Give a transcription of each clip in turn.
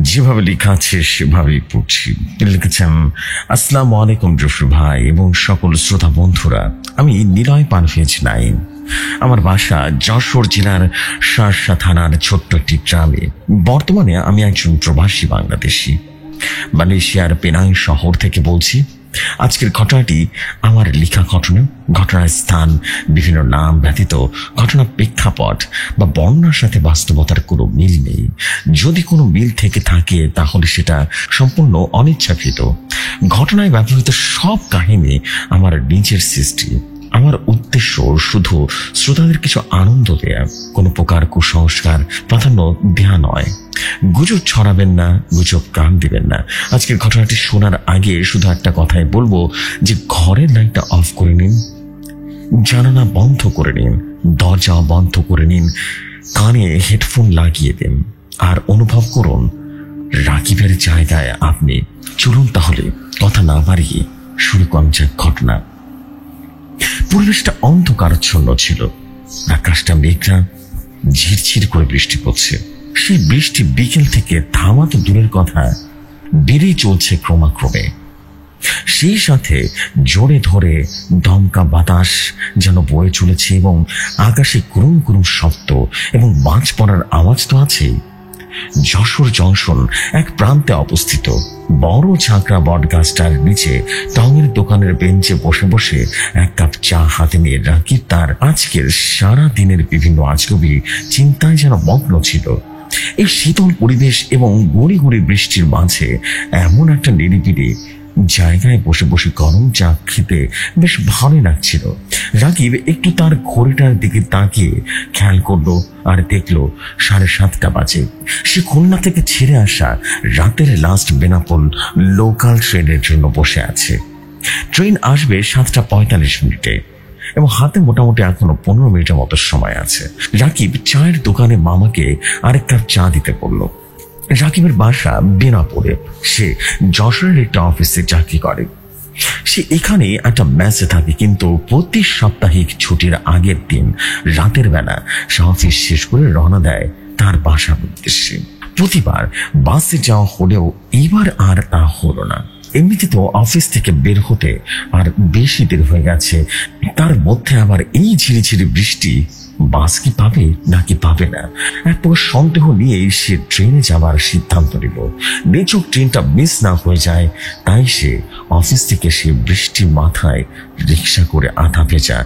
যেভাবে লেখা আছে সেভাবেই পড়ছি। লিখেছেন, আসসালামু আলাইকুম জফর ভাই এবং সকল শ্রোতা বন্ধুরা। আমি নিলয় পারভেজ নাইম। আমার বাসা যশোর জেলার শার্শা থানার ছোট্ট একটি গ্রামে। বর্তমানে আমি একজন প্রবাসী বাংলাদেশি। মালয়েশিয়ার পেনাং শহর থেকে বলছি। আজকের ঘটনাটি আমার লেখা ঘটনার স্থান, বিভিন্ন নাম ব্যতীত ঘটনার প্রেক্ষাপট বা বর্ণনার সাথে বাস্তবতার কোনো মিল নেই। যদি কোনো মিল থেকে থাকে তাহলে সেটা সম্পূর্ণ অনিচ্ছাকৃত। ঘটনায় ব্যবহৃত সব কাহিনী আমার নিজের সৃষ্টি। আমার উদ্দেশ্য শুধু শ্রোতাদের কিছু আনন্দ দেয়া, কোনো প্রকার কুসংস্কার প্রাধান্য দেয়া নয়। গুজব ছড়াবেন না, গুজব কান দিবেন না। আজকের ঘটনাটি শোনার আগে শুধু একটা কথাই বলবো যে ঘরের লাইটটা অফ করে নিন, জানালা বন্ধ করে নিন, দরজা বন্ধ করে নিন, কানে হেডফোন লাগিয়ে দিন আর অনুভব করুন রাকিবের জায়গায় আপনি। চলুন তাহলে কথা না বাড়িয়ে শুরু করা যাক ঘটনা। পরিবেশটা অন্ধকারাচ্ছন্ন ছিল। আকাশটা মেঘলা, ঝিরঝির করে বৃষ্টি পড়ছে। সেই বৃষ্টি বিকেল থেকে থামা তো দূরের কথা, বেড়েই চলছে ক্রমাক্রমে। সেই সাথে জোরে ধরে দমকা বাতাস যেন বয়ে চলেছে এবং আকাশে কুরুম কুরুম শব্দ এবং বাজ পড়ার আওয়াজ তো আছেই। যশোর জংশন এক প্রান্তে অবস্থিত। বড় ঝাঁকড়া বট গাছটার নিচে টঙের দোকানের বেঞ্চে বসে বসে এক কাপ চা হাতে নিয়ে রাকিব তার আজকের সারা দিনের বিভিন্ন আজগুবি চিন্তায় যেন মগ্ন ছিল। এই শীতল পরিবেশ এবং গড়ি গড়ি বৃষ্টির মাঝে এমন একটা নিরিবিলি জায়গায় বসে বসে গরম চা খেতে বেশ ভালোই লাগছিল। রাকিব একটু তার ঘড়িটার দিকে তাকিয়ে খেয়াল করলো আর দেখলো 7:30 বাজে। সে খুলনা থেকে ছেড়ে আসা রাতের লাস্ট বেনাপোল লোকাল ট্রেনের জন্য বসে আছে। ট্রেন আসবে 7:45 এবং হাতে মোটামুটি এখনো 15 মিনিটের মতো সময় আছে। রাকিব চায়ের দোকানে মামাকে আরেক কাপ চা দিতে বলল। রাকিবের বাসা বেনাপোলে। সে যশোরের একটা অফিসে চাকরি করে। সে এখানে একটা মেসে থাকে, কিন্তু প্রতি সাপ্তাহিক ছুটির আগের দিন রাতের বেলা সে অফিস শেষ করে রওনা দেয় তার বাসার উদ্দেশ্যে। প্রতিবার বাসে যাওয়া হলেও এবার আর তা হলো না। এমনিতে তো অফিস থেকে বের হতে আর বেশি দেরি হয়ে গেছে, তার মধ্যে আবার এই ঝিরিঝিরি বৃষ্টি। বাস কি পাবে নাকি পাবে না, এক প্রকার সন্দেহ নিয়েই সে ট্রেনে যাবার সিদ্ধান্ত নিল। নিচক ট্রেনটা মিস না হয়ে যায়, তাই সে অফিস থেকে সে বৃষ্টির মাথায় রিক্সা করে আধা ভেজা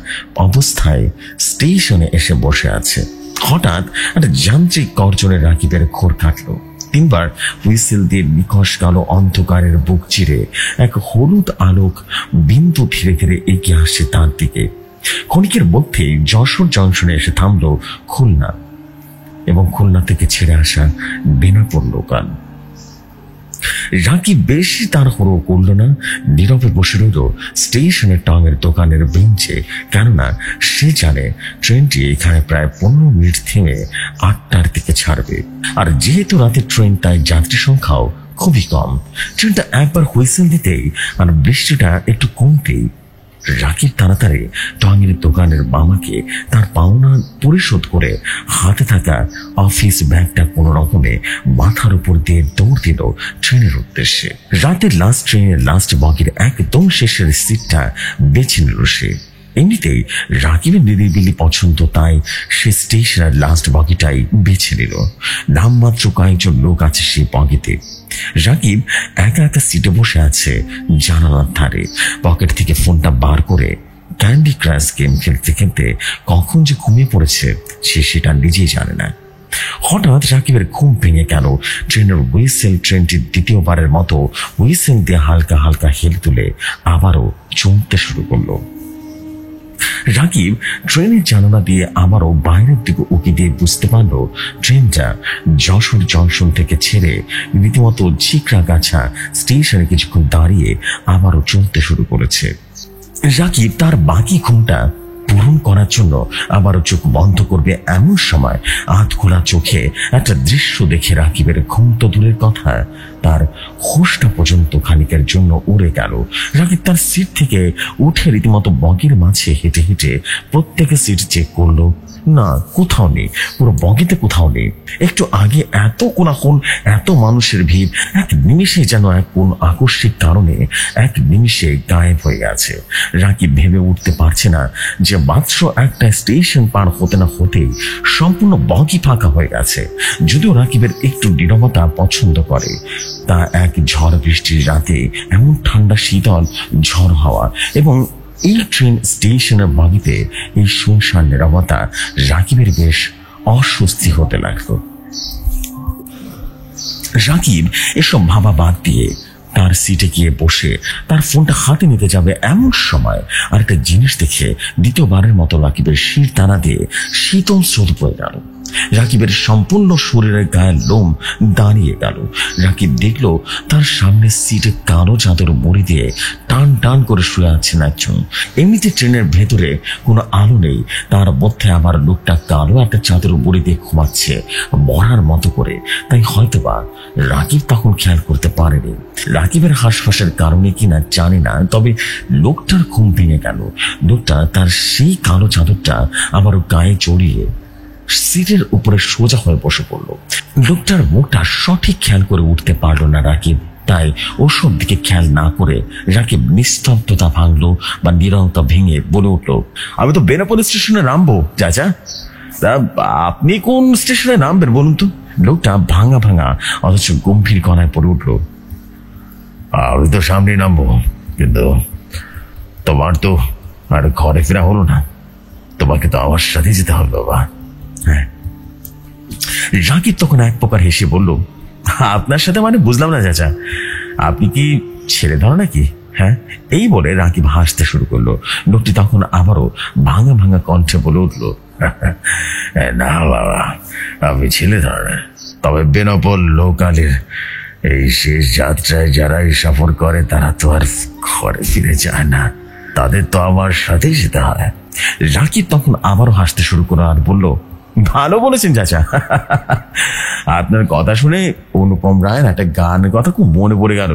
অবস্থায় স্টেশনে এসে বসে আছে। হঠাৎ একটা যান্ত্রিক গর্জনে রাকিবের ঘোর কাটলো। 3বার হুইসেল দিয়ে নিকশ কালো অন্ধকারের বুক চিরে এক হলুদ আলোক বিন্দু ধীরে ধীরে এগিয়ে আসছে তার দিকে। ক্ষণিকের মধ্যে যশোর জংশনে এসে থামলো খুলনা এবং খুলনা থেকে ছেড়ে আসা বেনাপোল লোকাল। রাকিব বেশি তাড়াহুড়ো করলো না, নীরবে বসে রইল স্টেশনের টঙের দোকানের বেঞ্চে। কেননা সে জানে ট্রেনটি এখানে প্রায় 15 মিনিট থেমে 8টার দিকে ছাড়বে। আর যেহেতু রাতের ট্রেন, তাই যাত্রী সংখ্যাও খুবই কম। ট্রেনটা একবার হুইসেল দিতেই আর বৃষ্টিটা একটু কমতেই রাকিব তাড়াতাড়ি টঙের দোকানের মামাকে তার পাওনা পরিশোধ করে হাতে থাকা অফিস ব্যাগটা কোনো রকমে মাথার উপর দিয়ে দৌড় দিল ট্রেনের উদ্দেশ্যে। রাতের লাস্ট ট্রেনের লাস্ট বগির একদম শেষের সিটটা বেছে নিল সে। এমনিতেই রাকিবের নিরিবিলি পছন্দ, তাই সে স্টেশনের লাস্ট বগিটাই বেছে নিল। নামমাত্র কয়েকজন লোক আছে সেই বগিতে। রাকিব একা একা সিটে বসে আছে জানালার ধারে। পকেট থেকে ফোনটা বার করে ক্যান্ডি ক্রাশ গেম খেলতে খেলতে কখন যে ঘুমিয়ে পড়েছে সে সেটা নিজেই জানে না। হঠাৎ রাকিবের ঘুম ভেঙে গেল। ট্রেনের হুইসেল, ট্রেনটি দ্বিতীয়বারের মতো হুইসেল দিয়ে হালকা হালকা হেল তুলে আবারও চমতে শুরু করলো। রাকিব ট্রেনের জানালা দিয়ে আবারও বাইরের দিকে উকি দিয়ে বুঝতে পারল ট্রেনটা যশোর জংশন থেকে ছেড়ে রীতিমতো ঝিকরা গাছা স্টেশনে কিছুক্ষণ দাঁড়িয়ে আবারও চলতে শুরু করেছে। রাকিব তার বাকি ঘুমটা পূরণ করার জন্য আবারও চোখ বন্ধ করবে এমন সময় আধ খোলা চোখে একটা দৃশ্য দেখে রাকিবের ঘুম তো দূরের কথা, তার হোশটা পর্যন্ত খানিকের জন্য উড়ে গেল। রাকিব তার সিট থেকে উঠে রীতিমতো বগির মাঝে হেঁটে হেঁটে প্রত্যেকে সিট চেক করলো, না কোথাও নেই, পুরো বগিতে কোথাও নেই। একটু আগে এত কোলাহল, এত মানুষের ভিড় এক নিমিষে যেন এক কোন আকস্মিক কারণে এক নিমিষে গায়েব হয়ে গেছে। রাকিব ভেবে উঠতে পারছে না যে মাত্র একটা স্টেশন পার হতে না হতেই সম্পূর্ণ বগি ফাঁকা হয়ে গেছে। যদিও রাকিবের একটু নীরবতা পছন্দ করে, তা এক ঝড় বৃষ্টির রাতে এমন ঠান্ডা শীতল ঝড় হাওয়া এবং এই ট্রেন স্টেশনের বগিতে এই শুনশান নীরবতা রাকিবের বেশ অস্বস্তি হতে লাগলো। রাকিব এসব ভাবা বাদ দিয়ে তার সিটে গিয়ে বসে তার ফোনটা হাতে নিতে যাবে এমন সময় আরেকটা জিনিস দেখে দ্বিতীয়বারের মতো রাকিবের শির টানা দিয়ে শীতল স্রোত বয়ে গেল। রাকিবের সম্পূর্ণ শরীরের গায়ের লোম দাঁড়িয়ে গেল। রাকিব দেখলো তার সামনে সিটে কালো চাদর মুড়ি দিয়ে টান টান করে শুয়ে আছেন একজন। এমনিতে ট্রেনের ভেতরে কোনো আলো নেই, তার মধ্যে আবার লোকটা কালো একটা চাদর মুড়ি দিয়ে ঘুমাচ্ছে মরার মতো করে, তাই হয়তোবা রাকিব তখন খেয়াল করতে পারেনি। রাকিবের হাঁসফাঁসের কারণে কিনা জানি না, তবে লোকটার ঘুম ভেঙে গেল। লোকটা তার সেই কালো চাদরটা আবারও গায়ে জড়িয়ে সিটের উপরে সোজা হয়ে বসে পড়ল। লোকটার মুখটা সঠিক খেয়াল করে উঠতে পারল না রাকিব, তাই ওসব দিকে খেয়াল না করে রাকিব নিস্তব্ধতা ভাঙলো বা নীরবতা ভেঙে বলে উঠল, আমি তো বেনাপোল স্টেশনে নামবো চাচা, তা আপনি কোন স্টেশনে নামবেন বলুন তো? লোকটা ভাঙা ভাঙা অথচ গম্ভীর গলায় পড়ে উঠল, আমি তো সামনে নামবো, কিন্তু তোমার তো আর ঘরে ফেরা হলো না, তোমাকে তো আমার সাথে যেতে হবে বাবা। হ্যাঁ। রাকিব তখন এক প্রকার হেসে বলল, আপনার সাথে মানে বুঝলাম না চাচা, আপনি কি ছেড়ে দাও নাকি? হ্যাঁ, এই বলে রাকিব হাসতে শুরু করলো। লোকটি তখন আবারও ভাঙা ভাঙা কণ্ঠে বলে উঠল, না বাবা, আমি ছেলে ধর, তবে বেনাপোল লোকালের এই শেষ যাত্রায় যারা এই সফর করে তারা তো আর ঘরে ফিরে যায় না, তাদের তো আমার সাথেই যেতে হয়। রাকিব তখন আবারও হাসতে শুরু করলো আর বলল, ভালো বলেছেন চাচা, আপনার কথা শুনে অনুপম রায়ের একটা গানের কথা খুব মনে পড়ে গেল,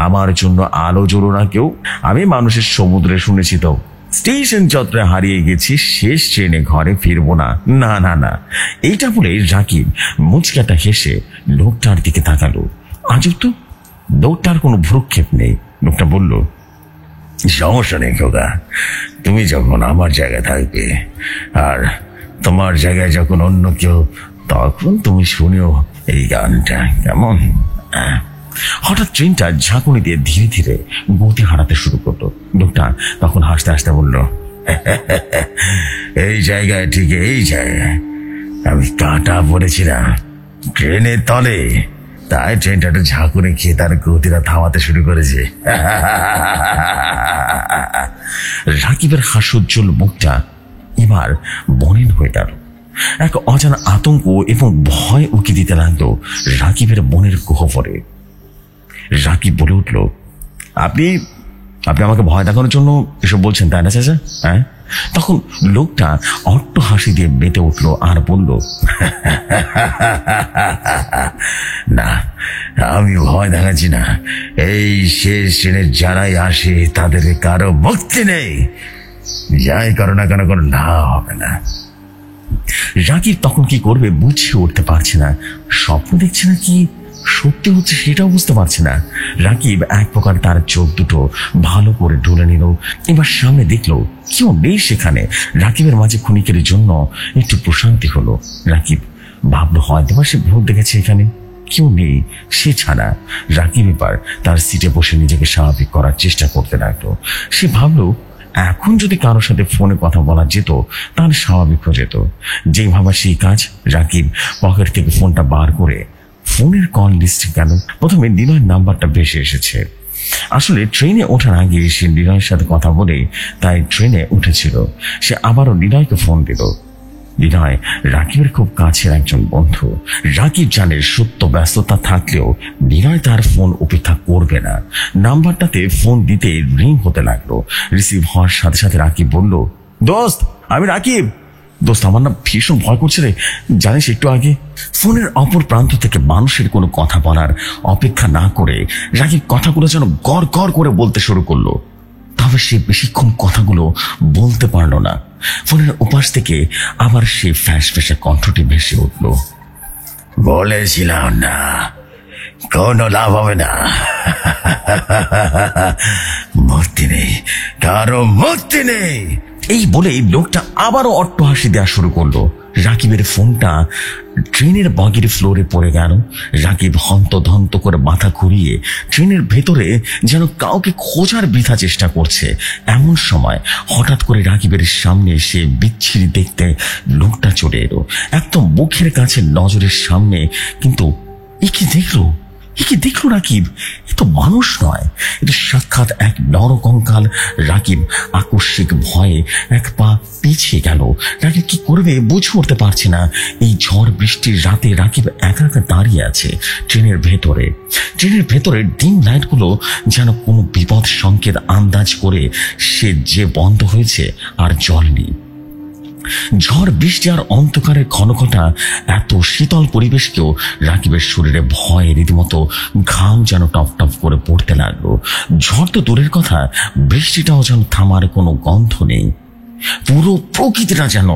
আমার জন্য আলো জ্বলো না কেউ, আমি মানুষের সমুদ্রে শুনেছি তো, স্টেশন চত্বরে হারিয়ে গেছি, শেষ ট্রেনে ঘরে ফিরবো না, না না না। এইটা বলে রাকিব মুচকাটা হেসে লোকটার দিকে তাকালো। আজব তো, লোকটার কোনো ভ্রুক্ষেপ নেই। লোকটা বলল, সমস্যা নেই খোকা, তুমি যখন আমার জায়গায় থাকবে আর তোমার জায়গায় যখন অন্য কেউ, তখন তুমি শুনিও এই গানটা, কেমন? হঠাৎ ট্রেনটা ঝাঁকুনি দিয়ে ধীরে ধীরে গতি হারাতে শুরু করলো। লোকটা তখন হাসতে হাসতে বলল, এই জায়গায়, ঠিক এই জায়গায় আমি কাটা পড়েছিলাম ট্রেনের তলে, তাই ট্রেনটা একটু ঝাঁকুনি খেয়ে তার গতিটা থামাতে শুরু করেছে। রাকিবের হাস্যোজ্জ্বল মুখটা এবার বনীন হয়ে গেল। এক অজানা আতঙ্ক এবং ভয় উকি দিতে লাগলো রাকিবের মনের গহ্বরে। রাকিব বলে উঠল, আপনি আপনি আমাকে ভয় দেখানোর জন্য এসব বলছেন তাই না চাচা? হ্যাঁ। তখন লোকটা অট্ট হাসি দিয়ে মেতে উঠল আর বলল, না, আমি ভয় দেখাচ্ছি না, এই শেষ ট্রেনের যারাই আসে তাদের কারো মুক্তি নেই, যাই করো না কেন কোনো লাভ হবে না। রাকিব তখন কি করবে বুঝে উঠতে পারছে না, স্বপ্ন দেখছে না কি সত্যি হচ্ছে সেটাও বুঝতে পারছে না। রাকিব এক প্রকার তার চোখ দুটো ভালো করে ঢুলে নিল। এবার সামনে দেখলো কেউ নেই সেখানে। রাকিবের মাঝে ক্ষণিকের জন্য একটু প্রশান্তি হলো। রাকিব ভাবলো হয়তো সে ভূত দেখেছে, এখানে কেউ নেই সে ছাড়া। রাকিব এবার তার সিটে বসে নিজেকে স্বাভাবিক করার চেষ্টা করতে লাগলো। সে ভাবলো এখন যদি কারোর সাথে ফোনে কথা বলা যেত তাহলে স্বাভাবিক হয়ে যেত। যেই ভাবা সেই কাজ। রাকিব পকেট থেকে ফোনটা বার করে ফোনের কল লিস্টে গেল। প্রথমে নিলয়ের নাম্বারটা ভেসে এসেছে। আসলে ট্রেনে ওঠার আগে সে নিলয়ের সাথে কথা বলে তাই ট্রেনে উঠেছিল। সে আবারও নিলয়কে ফোন দিল। নিলয় রাকিবের খুব কাছের একজন বন্ধু। রাকিব জানে সত্য ব্যস্ততা থাকলেও নিলয় তার ফোন উপেক্ষা করবে না। নাম্বারটাতে ফোন দিতে রিং হতে লাগলো। রিসিভ হওয়ার সাথে সাথে রাকিব বলল, দোস্ত আমি রাকিব। দোস্ত, আমার না ভীষণ ভয় করছে রে, জানিস? একটু আগে ফোনের অপর প্রান্ত থেকে মানুষের কোনো কথা বলার অপেক্ষা না করে রাকিব কথাগুলো যেন গড় গড় করে বলতে শুরু করলো। তবে সে বেশিক্ষণ কথাগুলো বলতে পারল না। ফোনের উপাস থেকে আবার সে ফ্যাস ফ্যাসে কণ্ঠটি ভেসে উঠল, বলেছিলাম না কোনো লাভ হবে না, মুক্তি নেই, কারো মুক্তি নেই। এই বলেই লোকটা আবারও অট্টহাসি দেওয়া শুরু করলো। রাকিবের ফোনটা ট্রেনের বগির ফ্লোরে পড়ে গেল। রাকিব হন্তদন্ত করে মাথা ঘুরিয়ে ট্রেনের ভেতরে যেন কাউকে খোঁজার বৃথা চেষ্টা করছে। এমন সময় হঠাৎ করে রাকিবের সামনে এসে বিচ্ছিরি দেখতে লোকটা চলে এলো, একদম মুখের কাছে, নজরের সামনে। কিন্তু এ কি দেখলো রাকিব? এ তো মানুষ নয়, এটা সাক্ষাৎ এক নরকঙ্কাল। রাকিব আকস্মিক ভয়ে এক পা পিছিয়ে গেল। রাকিব কি করবে বুঝে উঠতে পারছে না। এই ঝড় বৃষ্টির রাতে রাকিব একা একা দাঁড়িয়ে আছে ট্রেনের ভেতরে ডিম লাইটগুলো যেন কোনো বিপদ সংকেত আন্দাজ করে সে যে বন্ধ হয়েছে আর জ্বলেনি। ঝড় বৃষ্টি আর অন্ধকারের ঘনঘটা এত শীতল পরিবেশকেও রাকিবের শরীরে ভয়ে রীতিমতো ঘাম যেন টপ টপ করে পড়তে লাগলো। ঝড় তো দূরের কথা, বৃষ্টিটাও যেন থামার কোনো গন্ধ নেই। পুরো প্রকৃতিটা যেন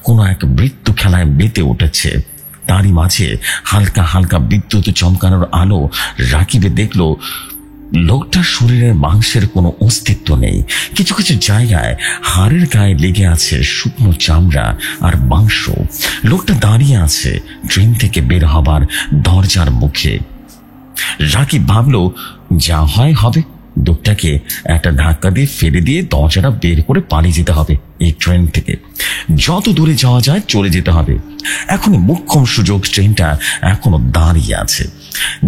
কোনো এক মৃত্যু খেলায় মেতে উঠেছে। তারই মাঝে হালকা হালকা বিদ্যুৎ চমকানোর আলো রাকিবে দেখলো লোকটার শরীরের মাংসের কোনো অস্তিত্ব নেই। কিছু কিছু জায়গায় হাড়ের গায়ে লেগে আছে শুকনো চামড়া আর মাংস। লোকটা দাঁড়িয়ে আছে ট্রেন থেকে বের হবার দরজার মুখে। রাকিব ভাবলো, যা হয় হবে, লোকটাকে একটা ধাক্কা দিয়ে ফেলে দিয়ে দরজাটা বের করে পালিয়ে যেতে হবে। এই ট্রেন থেকে যত দূরে যাওয়া যায় চলে যেতে হবে। এখনই মোক্ষম সুযোগ, ট্রেনটা এখনো দাঁড়িয়ে আছে।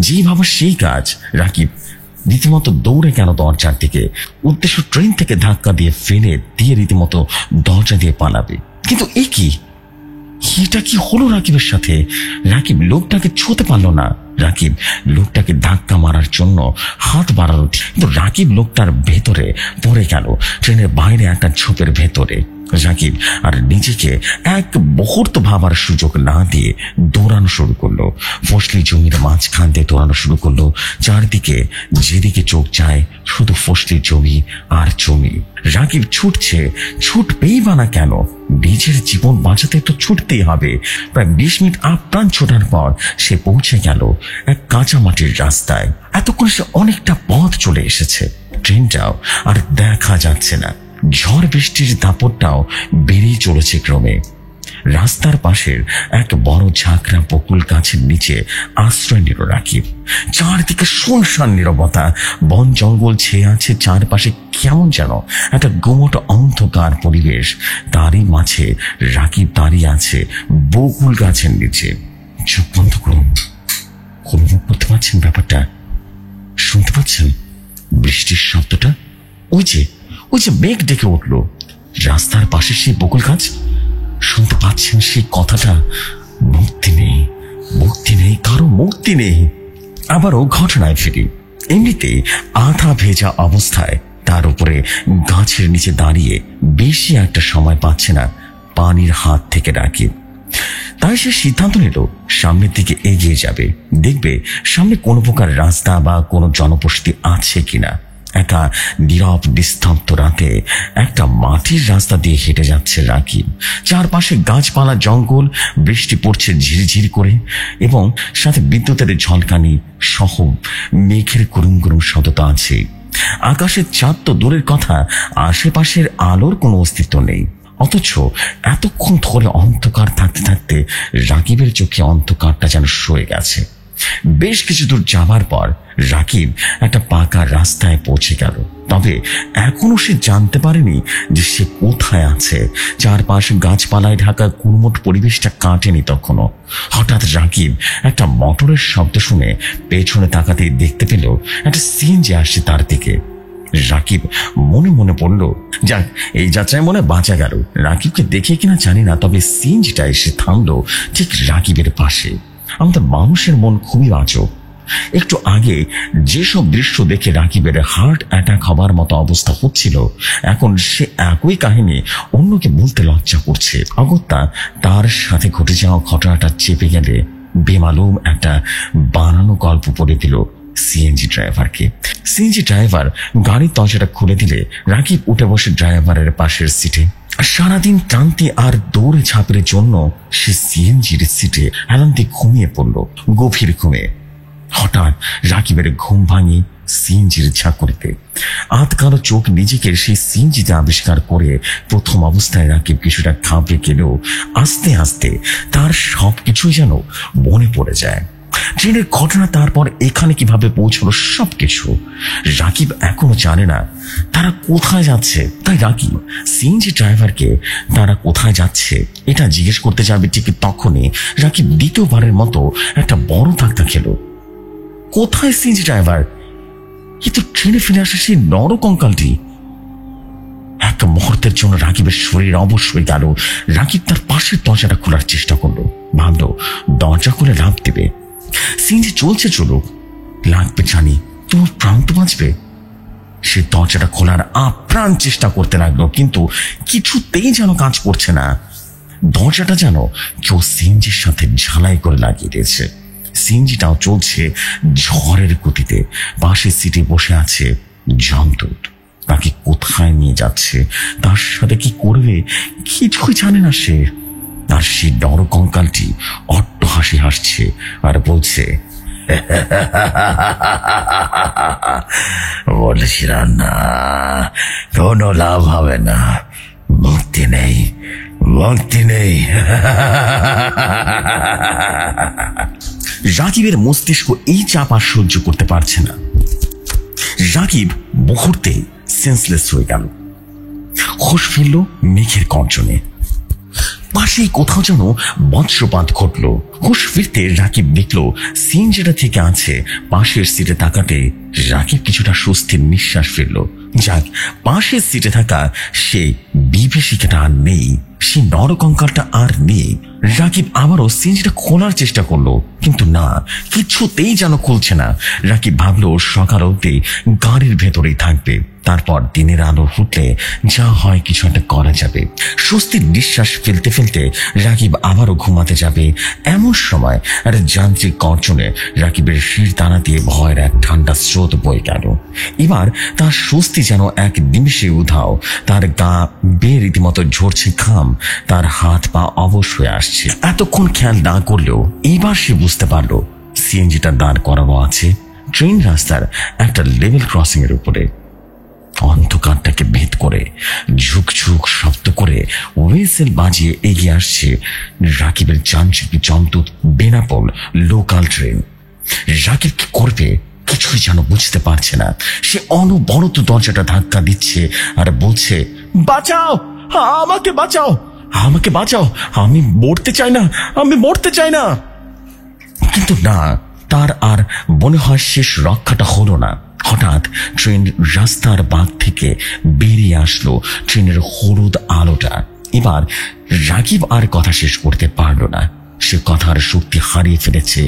যে ভাবা সেই কাজ। রাকিব রীতিমতো দৌড়ে গেল দরজার দিকে, উদ্দেশ্য ট্রেন থেকে ধাক্কা দিয়ে ফেলে দিয়ে রীতিমতো দরজা দিয়ে পালাবে। কিন্তু এটা কি হলো রাকিবের সাথে? রাকিব লোকটাকে ছুঁতে পারলো না। রাকিব লোকটাকে ধাক্কা মারার জন্য হাত বাড়ালো, কিন্তু রাকিব লোকটার ভেতরে পড়ে গেল, ট্রেনের বাইরে একটা ঝোপের ভেতরে। রাকিব আর নিজেকে এক মুহূর্ত ভাবার সুযোগ না দিয়ে দৌড়ানো শুরু করলো। ফসলি জমির মাঝখান দিয়ে দৌড়ানো শুরু করলো। চারদিকে যেদিকে চোখ যায় শুধু ফসলি জমি আর জমি। রাকিব ছুটছে, ছুটবেই বা না কেন? নিজের জীবন বাঁচাতে তো ছুটতেই হবে। প্রায় 20 মিনিট আপ্রাণ ছোটার পর সে পৌঁছে গেল এক কাঁচা মাটির রাস্তায়। এতক্ষণ সে অনেকটা পথ চলে এসেছে, ট্রেনটাও আর দেখা যাচ্ছে না। ঝড় বৃষ্টির দাপটটাও বেরিয়ে চলেছে ক্রমে। রাস্তার পাশের এক বড় ঝাঁকড়া বকুল গাছের নিচে আশ্রয় নিল রাকিব। চারদিকে শুনশান নীরবতা, বন জঙ্গল ছেয়ে আছে চারপাশে, কেমন যেন একটা গুমোট অন্ধকার পরিবেশ। তারই মাঝে রাকিব দাঁড়িয়ে আছে বকুল গাছের নিচে। চোখ বন্ধ করুন, অনুভব করতে পারছেন ব্যাপারটা? শুনতে পাচ্ছেন বৃষ্টির শব্দটা? ওই যে মেঘ ডেকে উঠল। রাস্তার পাশে সেই বকুল গাছ। শুনতে পাচ্ছেন সেই কথাটা, মুক্তি নেই, কারো মুক্তি নেই। আবারও ঘটনায় ফিরি। এমনিতে আধা ভেজা অবস্থায় তার উপরে গাছের নিচে দাঁড়িয়ে বেশি একটা সময় পাচ্ছে না পানির হাত থেকে রাকিব। তাই সে সিদ্ধান্ত নিল সামনের দিকে এগিয়ে যাবে, দেখবে সামনে কোনো প্রকার রাস্তা বা কোনো জনবসতি আছে কিনা। একা নীরব নিস্তব্ধ রাতে একটা মাটির রাস্তা দিয়ে হেঁটে যাচ্ছে রাকিব। চারপাশে গাছপালা, জঙ্গল, বৃষ্টি পড়ছে ঝিরিঝিরি করে, এবং সাথে বিদ্যুতের ঝলকানি সহ মেঘের কুরুম কুরুম শব্দ আছে। আকাশের চাঁদ তো দূরের কথা, আশেপাশের আলোর কোনো অস্তিত্ব নেই। অথচ এতক্ষণ ধরে অন্ধকার থাকতে থাকতে রাকিবের চোখে অন্ধকারটা যেন সয়ে গেছে। বেশ কিছু দূর যাবার পর রাকিব একটা পাকা রাস্তায় পৌঁছে গেল। তবে এখনো সে জানতে পারেনি যে সে কোথায় আছে। চারপাশে গাছপালায় ঢাকা কুড়মুট পরিবেশটা কাটেনি তখনও। হঠাৎ রাকিব একটা মোটরের শব্দ শুনে পেছনে তাকাতেই দেখতে পেল একটা সিএনজি আসছে তার দিকে। রাকিব মনে মনে পড়ল, যাক এই যাত্রায় মনে বাঁচা গেল। রাকিবকে দেখে কিনা জানি না, তবে সিএনজিটা এসে থামলো ঠিক রাকিবের পাশে। আমাদের মানুষের মন খুবই আজব। একটু আগে যেসব দৃশ্য দেখে রাকিবের হার্ট অ্যাটাক হবার মতো অবস্থা হচ্ছিল, এখন সে একই কাহিনী অন্যকে বলতে লজ্জা করছে। অগত্যা তার সাথে ঘটে যাওয়া ঘটনাটা চেপে গেলে বেমালুম একটা বানানো গল্প পড়ে দিল সিএনজি ড্রাইভারকে। সিএনজি ড্রাইভার গাড়ির দরজাটা খুলে দিলে রাকিব উঠে বসে ড্রাইভারের পাশের সিটে। সারাদিন ক্লান্তি আর দৌড়ে ঝাঁপের জন্য সে সিএনজির সিটে আনন্দে ঘুমিয়ে পড়ল গভীর ঘুমে। হঠাৎ রাকিবের ঘুম ভাঙি সিএনজির ঝাঁকুরিতে। আধকালো চোখ নিজেকে সেই সিএনজিতে আবিষ্কার করে প্রথম অবস্থায় রাকিব কিছুটা ঘাবড়ে গেলেও আস্তে আস্তে তার সবকিছুই যেন মনে পড়ে যায়। ট্রেনের ঘটনা, তারপর এখানে কিভাবে পৌঁছলো, সবকিছু। রাকিব এখনো জানে না তারা কোথায় যাচ্ছে। তাই রাকিব সিএনজি ড্রাইভারকে তারা কোথায় যাচ্ছে এটা জিজ্ঞেস করতে যাবে, ঠিক তখনই রাকিব দ্বিতীয়বারের মতো একটা বড় ধাক্কা খেল। কোথায় সিএনজি ড্রাইভার? কিন্তু ট্রেনে ফিরে আসে সেই নরকঙ্কালটি। একটা মুহূর্তের জন্য রাকিবের শরীর অবশ্যই গেল। রাকিব তার পাশের দরজাটা খোলার চেষ্টা করলো, ভাবল দরজা খুলে লাফ দেবে। সিএনজি চলছে চলুক, লাগবে জানি, তোমার প্রাণ তো বাঁচবে। সে দরজাটা খোলার আপ্রাণ চেষ্টা করতে লাগলো, কিন্তু কিছুতেই যেন কাজ করছে না। দরজাটা যেন কেউ সিএনজির সাথে ঝালাই করে লাগিয়ে দিয়েছে। সিএনজিটাও চলছে ঝড়ের গতিতে। পাশের সিটে বসে আছে জমদূত। তাকে কোথায় নিয়ে যাচ্ছে, তার সাথে কি করবে, কিছুই জানে না সে। আর সেই নরকঙ্কালটি অট্ট হাসি হাসছে আর বলছে, বলেছিলাম না কোনো লাভ হবে না, মুক্তি নেই, মুক্তি নেই। রাকিবের মস্তিষ্ক এই চাপ আর সহ্য করতে পারছে না। রাকিব মুহূর্তে সেন্সলেস হয়ে গেল। হোশ ফিরল মেঘের গর্জনে। পাশেই কোথাও যেন বজ্রপাত ঘটল। হুশ ফিরতে রাকিব দেখল সিএনজিটা থেকে আছে পাশের সিটে। তাকাতে রাকিব কিছুটা স্বস্তির নিঃশ্বাস ফিরল। যাক, পাশের সিটে থাকা সেই বিভীষিকাটা আর নেই, সেই নরকঙ্কালটা আর নেই। রাকিব আবারও সিএনজিটা খোলার চেষ্টা করলো, কিন্তু না, কিছুতেই যেন খুলছে না। রাকিব ভাবলো সকাল অবধি গাড়ির ভেতরেই থাকবে, তারপর দিনের আলো ফুটলে যা হয় কিছু একটা করা যাবে। স্বস্তির নিঃশ্বাস ফেলতে ফেলতে রাকিব আবারও ঘুমাতে যাবে। এমন সময় আর যান্ত্রিক গর্জনে রাকিবের শির দানা দিয়ে ভয়ের এক ঠান্ডা স্রোত বয়ে গেল। এবার তার স্বস্তি যেন এক নিমিষে উধাও। তার গা বেয়ে রীতিমতো ঝরছে ঘাম, তার হাত পা অবশ হয়ে আসছে। এতক্ষণ খেয়াল না করলেও এবার সে বুঝতে পারলো সিএনজিটা দাঁড় করানো আছে ট্রেন রাস্তার একটা লেভেল ক্রসিং এর উপরে। অন্ধকারটাকে ভেদ করে ঝুকঝুক শব্দ করে হুইসেল বাজিয়ে এগিয়ে আসছে রাকিবের যান্ত্রিক জমদূত বেনাপোল লোকাল ট্রেন। রাকিব কি করবে কিছুই যেন বুঝতে পারছে না। সে অনবরত দরজাটা ধাক্কা দিচ্ছে আর বলছে, বাঁচাও, আমাকে বাঁচাও, আমাকে বাঁচাও, আমি মরতে চাই না, আমি মরতে চাই না। কিন্তু না, তার আর মনে হয় শেষ রক্ষাটা হলো না। হঠাৎ ট্রেন রাস্তার বাঁক থেকে বেরিয়ে আসলো ট্রেনের হলুদ আলোটা। এবার রাকিব আর কথা শেষ করতে পারল না। সে কথার শক্তি হারিয়ে ফেলেছে,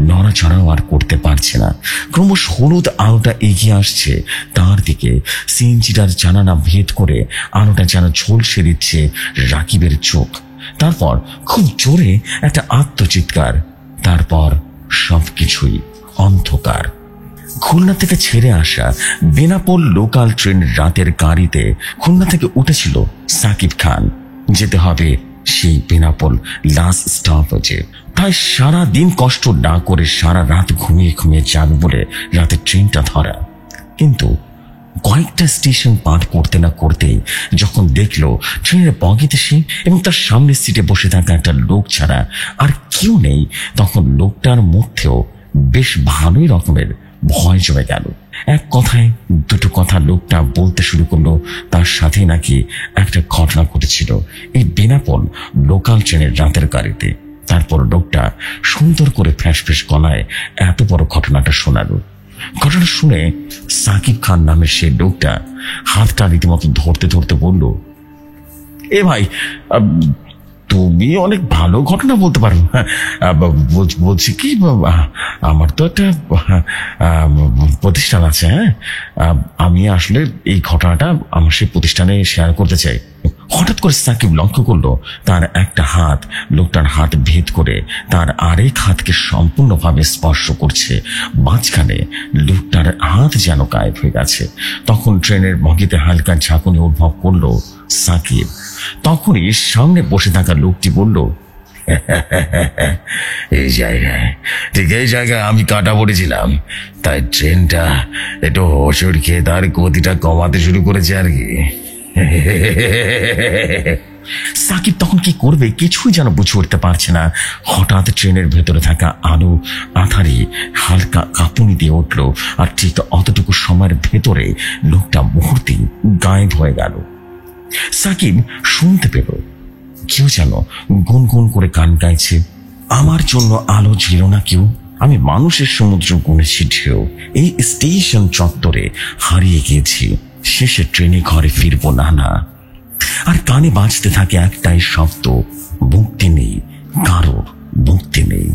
নড়াচড়াও আর করতে পারছে না। ক্রমশ হলুদ আলোটা এগিয়ে আসছে তার দিকে। সিএনজিটার জানালা ভেদ করে আলোটা যেন ঝলসে দিচ্ছে রাকিবের চোখ। তারপর খুব জোরে একটা আত্মচিৎকার, তারপর সবকিছুই অন্ধকার। খুলনা থেকে ছেড়ে আসা বেনাপোল লোকাল ট্রেন রাতের গাড়িতে খুলনা থেকে উঠেছিল সাকিব খান। যেতে হবে সেই বেনাপোল লাস্ট স্টপেজে। তাই সারা দিন কষ্ট না করে সারা রাত ঘুমিয়ে ঘুমিয়ে যাবে বলে রাতে ট্রেনটা ধরা। কিন্তু কয়েকটা স্টেশন পার করতে না করতেই যখন দেখলো ট্রেনের বগিতে সে এবং তার সামনের সিটে বসে থাকা একটা লোক ছাড়া আর কেউ নেই, তখন লোকটার মধ্যেও বেশ ভালোই রকমের ভয় জমে গেল। এক কথায় দুটো কথা লোকটা বলতে শুরু করলো তার সাথে নাকি একটা ঘটনা ঘটেছিল এই বেনাপোল লোকাল ট্রেনের রাতের গাড়িতে। তারপর লোকটা সুন্দর করে ফ্যাঁস ফ্যাঁস গলায় এত বড় ঘটনাটা শোনালো। ঘটনা শুনে সাকিব খান নামের সেই লোকটা হাতটা রীতিমতো ধরতে ধরতে বলল, এ ভাই, তুমি অনেক ভালো ঘটনা বলতে পারো। বলছি কি, আমার তো একটা প্রতিষ্ঠান আছে। হ্যাঁ, আমি আসলে এই ঘটনাটা আমার সেই প্রতিষ্ঠানে শেয়ার করতে চাই। হঠাৎ করে সাকিব লক্ষ্য করলো তার একটা হাত লোকটার হাত ভেদ করে তার আরেক হাতকে সম্পূর্ণভাবে স্পর্শ করছে। মাঝখানে লোকটার হাত যেন গায়েব হয়ে গেছে। তখন ট্রেনের বগিতে হালকা ঝাঁকুনি অনুভব করলো সাকিব। তখনই সামনে বসে থাকা লোকটি বলল, এই জায়গায়, ঠিক এই জায়গায় আমি কাটা পড়েছিলাম, তাই ট্রেনটা একটু হোঁচট খেয়ে তার গতিটা কমাতে শুরু করেছে আর কি। সাকিব তখন কি করবে কিছুই যেন বুঝে উঠতে পারছে না। হঠাৎ ট্রেনের ভেতরে থাকা আলো আধারে হালকা কাঁপুনি দিয়ে উঠলো, আর ঠিক অতটুকু সময়ের ভেতরে লোকটা মুহূর্তে গায়েব হয়ে গেল। সাকিব শুনতে পেল কেউ যেন গুনগুন করে গান গাইছে, আমার জন্য আলো ছিল না কেউ, আমি মানুষের সমুদ্র গুনেছি ঢেউ, এই স্টেশন চত্বরে হারিয়ে গিয়েছি, শেষে ট্রেনে ঘরে ফিরবো না না। আর কানে বাজতে থাকে একটাই শব্দ, মুক্তি নেই, কারোর মুক্তি নেই।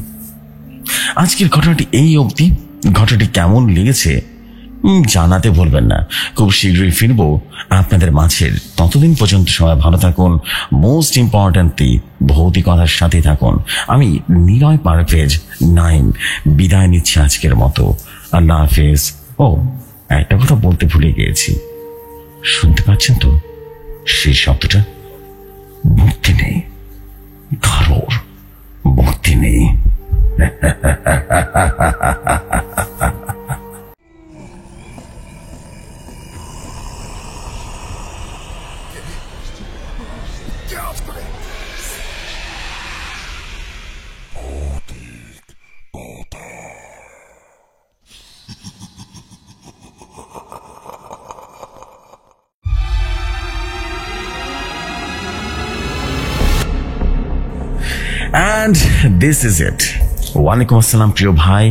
আজকের ঘটনাটি এই অবধি। ঘটনাটি কেমন লেগেছে জানাতে ভুলবেন না। খুব শীঘ্রই ফিরবো আপনাদের মাঝে। ততদিন পর্যন্ত সবাই ভালো থাকুন। মোস্ট ইম্পর্টেন্টলি ভৌতিকতার সাথে থাকুন। আমি নিলয় পারভেজ 9 বিদায় নিচ্ছি আজকের মতো। আল্লাহ হাফেজ। ও, একটা কথা বলতে ভুলে গিয়েছি, শুনতে পাচ্ছেন তো সেই শব্দটা? মুক্তি নেই, কারোর মুক্তি নেই। And this is it. ওয়ালাইকুম আসসালাম প্রিয় ভাই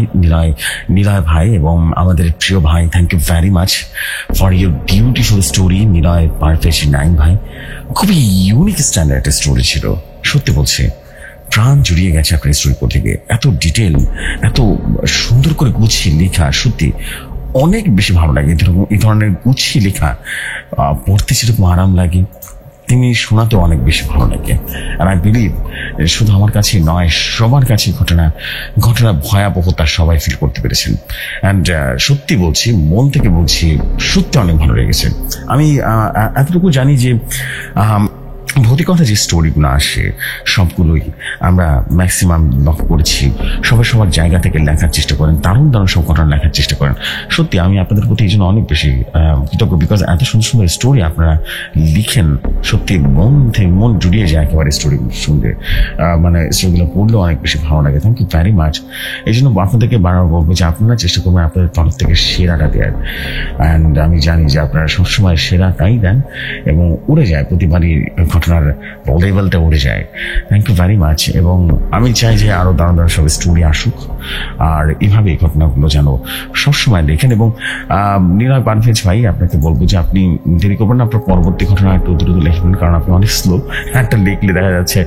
নিলয় ভাই এবং আমাদের প্রিয় ভাই, thank you very much for your beautiful story Niloy Parvez 9 ভাই। খুবই ইউনিক স্ট্যান্ডার্ড একটা স্টোরি ছিল, সত্যি বলছি। প্রাণ জুড়িয়ে গেছে আপনার স্টোরি পড়তে গিয়ে। এত ডিটেল, এত সুন্দর করে গুছিয়ে লেখা, সত্যি অনেক বেশি ভালো লাগে। এই ধরনের গুছিয়ে লেখা পড়তে যেরকম আরাম লাগে, তিনি শোনাতেও অনেক বেশি ভালো লাগে। আর আই বিলিভ শুধু আমার কাছে নয়, সবার কাছে ঘটনা ভয়াবহতা সবাই ফিল করতে পেরেছেন। অ্যান্ড সত্যি বলছি, মন থেকে বলছি, সত্যি অনেক ভালো লেগেছে। আমি এতটুকু জানি যে ভৌতিকতা যে স্টোরিগুলো আসে সবগুলোই আমরা ম্যাক্সিমাম লক্ষ্য করেছি সবাই সবার জায়গা থেকে লেখার চেষ্টা করেন, দারুণ দারুণ সব ঘটনা লেখার চেষ্টা করেন। সত্যি আমি আপনাদের প্রতি এই জন্য অনেক বেশি কৃতজ্ঞ, বিকজ এত সুন্দর সুন্দর স্টোরি আপনারা লিখেন। সত্যি মন জুড়িয়ে যায় একেবারে স্টোরিগুলো শুনলে, মানে স্টোরিগুলো পড়লেও অনেক বেশি ভালো লাগে। Thank you very much. এই জন্য আপনাদেরকে বারবার বলবো যে আপনারা চেষ্টা করবেন আপনাদের তরফ থেকে সেরাটা দেওয়ার। অ্যান্ড আমি জানি যে আপনারা সবসময় সেরাটাই দেন এবং উড়ে যায় প্রতিবারই ঘটনার লেভেলটা উড়ে যায়। Thank you very much. এবং আমি চাই যে আরো দারুণ দারুণ সব স্টোরি আসুক, আর এইভাবে এই ঘটনাগুলো যেন সবসময় লেখেন। এবং নিলয় পারভেজ ভাই, আপনাকে বলবো যে আপনি দেরি করবেন না, আপনার পরবর্তী ঘটনা একটু দ্রুত লিখবেন, কারণ আপনি অনেক স্লো। একটা লিখলে দেখা যাচ্ছে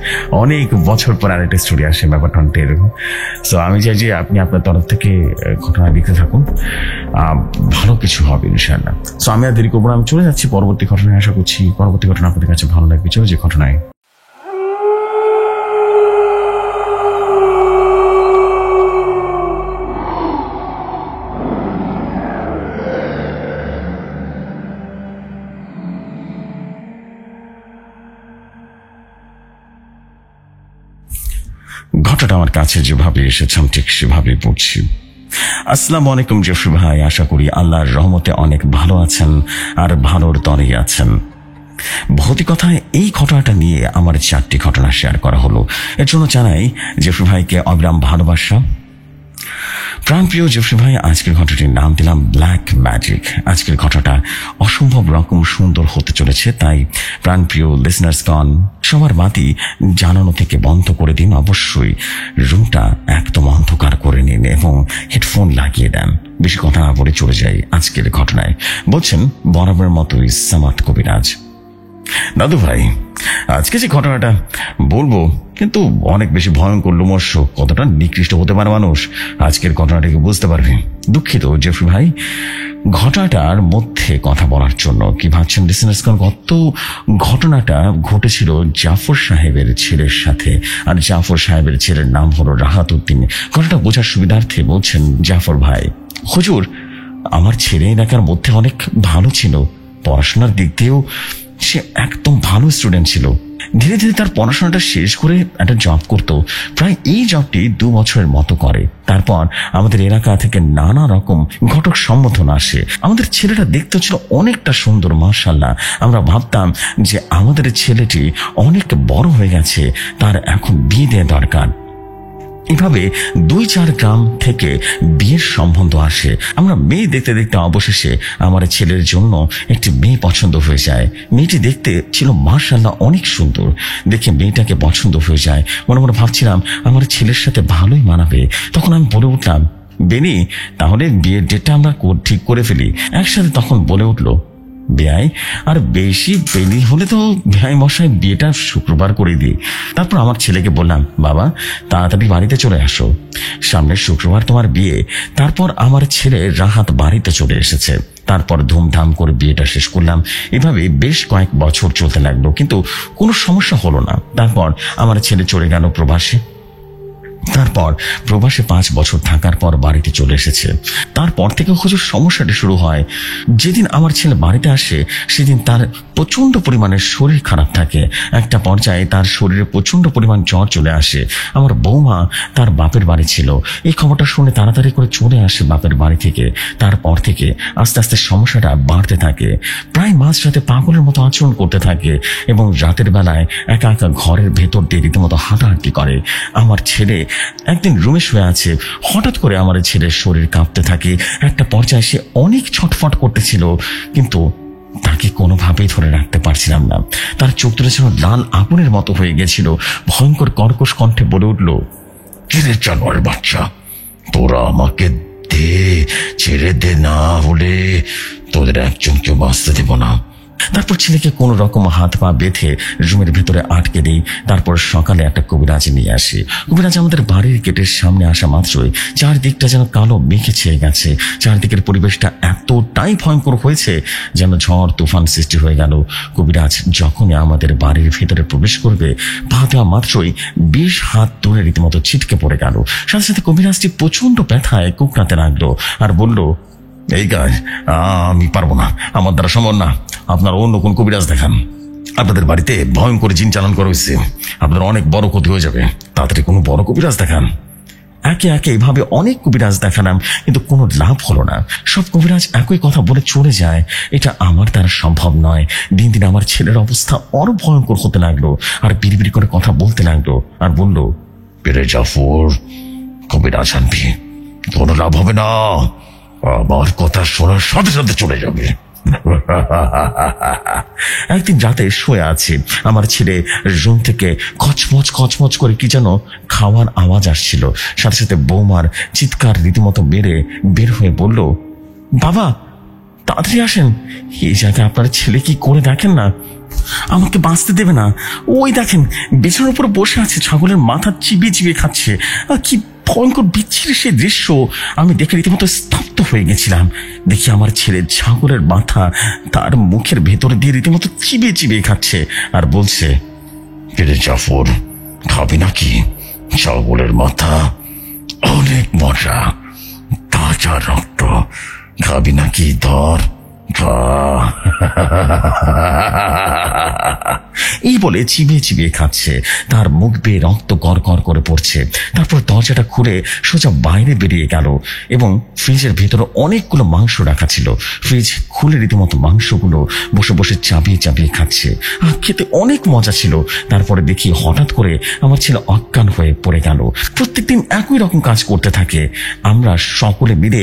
অনেক বছর পর আরেকটা স্টোরি আসে, ব্যাপারটা অনেকটা এরকম। সো আমি চাই যে আপনি আপনার তরফ থেকে ঘটনা লিখতে থাকুন, ভালো কিছু হবে ইনশাআল্লাহ। সো আমি আর দেরি করবো না, আমি চলে যাচ্ছি পরবর্তী ঘটনায়। আশা করছি পরবর্তী ঘটনা আপনাদের কাছে ভালো লাগবে। চলো যে ঘটনায়। ঘটনাটা আমার কাছে যেভাবে এসেছে আমি ঠিক সেভাবে পড়ছি। আসসালামু আলাইকুম জফর ভাই, আশা করি আল্লাহর রহমতে অনেক ভালো আছেন আর ভালোর তরেই আছেন। ভৌতিকতায় এই ঘটনাটা নিয়ে আমার 4টি ঘটনা শেয়ার করা হলো। এর জন্য জানাই জফর ভাইকে অবিরাম ভালোবাসা। প্রাণপ্রিয় জফর ভাই, আজকের ঘটনাটির নাম দিলাম ব্ল্যাক ম্যাজিক। আজকের ঘটনাটা অসম্ভব রকম সুন্দর হতে চলেছে, তাই প্রাণপ্রিয় লিসনার্সগণ সবার বাতি জানানো থেকে বন্ধ করে দিন। অবশ্যই রুমটা একদম অন্ধকার করে নিন এবং হেডফোন লাগিয়ে দেন। বেশি কথা না বলে চলে যাই আজকের ঘটনায়। বলছেন বরাবরের মতোই সামাদ কবিরাজ। দাদু ভাই, আজকে যে ঘটনাটা বলবো কিন্তু অনেক বেশি ভয়ঙ্কর, লোমস্য, কতটা নিকৃষ্ট হতে পারে মানুষ আজকের ঘটনাটাকে বুঝতে পারবে। দুঃখিত জেফরি ভাই ঘটনাটার মধ্যে কথা বলার জন্য। কি ভাবছেন লিসেনার্স, গত ঘটনাটা ঘটেছিল জাফর সাহেবের ছেলের সাথে, আর জাফর সাহেবের ছেলের নাম হলো রাহাত উদ্দিন। ঘটনাটা বোঝার সুবিধার্থে বলছেন জাফর ভাই, হুজুর আমার ছেলে এলাকার মধ্যে অনেক ভালো ছিল, পড়াশোনার দিক দিয়েও সে একদম ভালো স্টুডেন্ট ছিল। ধীরে ধীরে তার পড়াশোনাটা শেষ করে একটা জব করতো। প্রায় এই জবটি 2 বছরের মতো করে। তারপর আমাদের এলাকা থেকে নানা রকম ঘটক সম্বোধন আসে। আমাদের ছেলেটা দেখতে ছিল অনেকটা সুন্দর, মাশাআল্লাহ। আমরা ভাবতাম যে আমাদের ছেলেটি অনেক বড় হয়ে গেছে, তার এখন বিয়ে দেওয়া দরকার। এভাবে 2-4 গ্রাম থেকে বিয়ের সম্বন্ধ আসে। আমরা মেয়ে দেখতে দেখতে অবশেষে আমার ছেলের জন্য একটি মেয়ে পছন্দ হয়ে যায়। মেয়েটি দেখতে ছিল মাশাআল্লাহ অনেক সুন্দর। দেখে মেয়েটাকে পছন্দ হয়ে যায়। মনে মনে ভাবছিলাম আমার ছেলের সাথে ভালোই মানাবে। তখন আমি বলে উঠলাম, বেনি তাহলে বিয়ের ডেটটা আমরা ঠিক করে ফেলি। একসাথে তখন বলে উঠলো, বেয়াই আর বেশি দেরি হলে তো বেয়াই মশাই বিয়েটা শুক্রবার করে দিই। তারপর আমার ছেলেকে বললাম, বাবা তাড়াতাড়ি বাড়িতে চলে আসো, সামনের শুক্রবার তোমার বিয়ে। তারপর আমার ছেলে রাহাত বাড়িতে চলে এসেছে। তারপর ধুমধাম করে বিয়েটা শেষ করলাম। এভাবে বেশ কয়েক বছর চলতে লাগলো, কিন্তু কোনো সমস্যা হলো না। তারপর আমার ছেলে চলে গেল প্রবাসে। তারপর প্রবাসে 5 বছর থাকার পর বাড়িতে চলে এসেছে। তারপর থেকে হুজুর সমস্যাটা শুরু হয়। যেদিন আমার ছেলে বাড়িতে আসে সেদিন তার প্রচন্ড পরিমাণে শরীর খারাপ থাকে। একটা পর্যায়ে তার শরীরে প্রচন্ড পরিমাণ জ্বর চলে আসে। আমার বৌমা তার বাপের বাড়ি ছিল। এই খবরটা শুনে তাড়াতাড়ি করে চলে আসে বাপের বাড়ি থেকে। তারপর থেকে আস্তে আস্তে সমস্যাটা বাড়তে থাকে। প্রায় মাঝরাতে পাগলের মতো আচরণ করতে থাকে এবং রাতের বেলায় একা একা ঘরের ভেতর দিয়ে রীতিমতো হাঁটাহাঁটি করে। আমার ছেলে একদিন রুমে শুয়ে আছে, হঠাৎ করে আমার ছেলের শরীর কাঁপতে থাকে। একটা পর্যায়ে সে অনেক ছটফট করতেছিল, কিন্তু তাকে কোনোভাবেই ধরে রাখতে পারছিলাম না। তার চোখ দুটো যেন লাল আগুনের মতো হয়ে গেছিল। ভয়ঙ্কর কর্কশ কণ্ঠে বলে উঠল, কিরে জানোয়ার বাচ্চা, তোরা আমাকে দে, ছেড়ে দে, না হলে তোদের একজনকে বাঁচতে দেব না। তারপর ছেলেকে কোন রকম হাত পা বেঁধে রুমের ভিতরে আটকে দিই। তারপর সকালে একটা কবিরাজ নিয়ে আসি। কবিরাজ আমাদের বাড়ির গেটের সামনে আসা মাত্রই চারদিকটা যেন কালো মেঘে ছেয়ে গেছে। চারদিকের পরিবেশটা এতটাই ভয়ঙ্কর হয়েছে যেন ঝড় তুফান সৃষ্টি হয়ে গেল। কবিরাজ যখনই আমাদের বাড়ির ভেতরে প্রবেশ করবে, পা দেওয়া মাত্রই 20 হাত দূরে রীতিমতো ছিটকে পড়ে গেল। সাথে সাথে কবিরাজটি প্রচন্ড ব্যথায় কুকড়াতে লাগলো আর বলল, এই কাজ আমি পারবো না, আমার দ্বারা সম্ভব না, আপনার অন্য কোন কবিরাজ দেখান। আপনাদের বাড়িতে ভয়ঙ্কর জিন চালান করা হয়েছে, আপনার অনেক বড় ক্ষতি হয়ে যাবে, তাড়াতাড়ি কোনো বড় কবিরাজ দেখান। একে একে এইভাবে অনেক কবিরাজ দেখালাম, কিন্তু কোনো লাভ হলো না। সব কবিরাজ একই কথা বলে চলে যায়, এটা আমার দ্বারা সম্ভব নয়। দিন দিন আমার ছেলের অবস্থা আরো ভয়ঙ্কর হতে লাগলো আর বিড়বিড় করে কথা বলতে লাগলো আর বলল, পেরে জাফর কবিরাজ আনবি, কোনো লাভ হবে না, আমার কথা শোনার সাথে সাথে চলে যাবে। একদিন রাতে শুয়ে আছে, আমার ছেলে রুম থেকে কচমচ কচমচ করে কি যেন খাওয়ার আওয়াজ আসছিল। সাথে সাথে বৌমার চিৎকার রীতিমতো বের হয়ে বলল, বাবা তাড়াতাড়ি আসেন, এই জায়গায় আপনার ছেলে কি করে দেখেন না, আমাকে বাঁচতে দেবে না। ওই দেখেন বিছানার উপর বসে আছে, ছাগলের মাথা চিবিয়ে চিবিয়ে খাচ্ছে। কি ভয়ঙ্কর বিচ্ছিরি সে দৃশ্য, আমি দেখে রীতিমতো স্তব্ধ হয়ে গেছিলাম। দেখি আমার ছেলে ছাগলের মাথা তার মুখের ভেতরে দিয়ে রীতিমতো চিবিয়ে চিবিয়ে খাচ্ছে আর বলছে, পেরে জাফর খাবি নাকি? ছাগলের মাথা অনেক মজা, তাজা রক্ত, খাবি নাকি? ধর খা। এই বলে চিবিয়ে চিবিয়ে খাচ্ছে, তার মুখ বেয়ে রক্ত গড় গড় করে পড়ছে। তারপর দরজাটা খুলে সোজা বাইরে বেরিয়ে গেল এবং ফ্রিজের ভেতরে অনেকগুলো মাংস রাখা ছিল। ফ্রিজ খুলে রীতিমতো মাংসগুলো বসে বসে চাবিয়ে চাবিয়ে খাচ্ছে। খেতে অনেক মজা ছিল। তারপরে দেখি হঠাৎ করে আমার ছেলে অজ্ঞান হয়ে পড়ে গেল। প্রত্যেকদিন একই রকম কাজ করতে থাকে। আমরা সকলে মিলে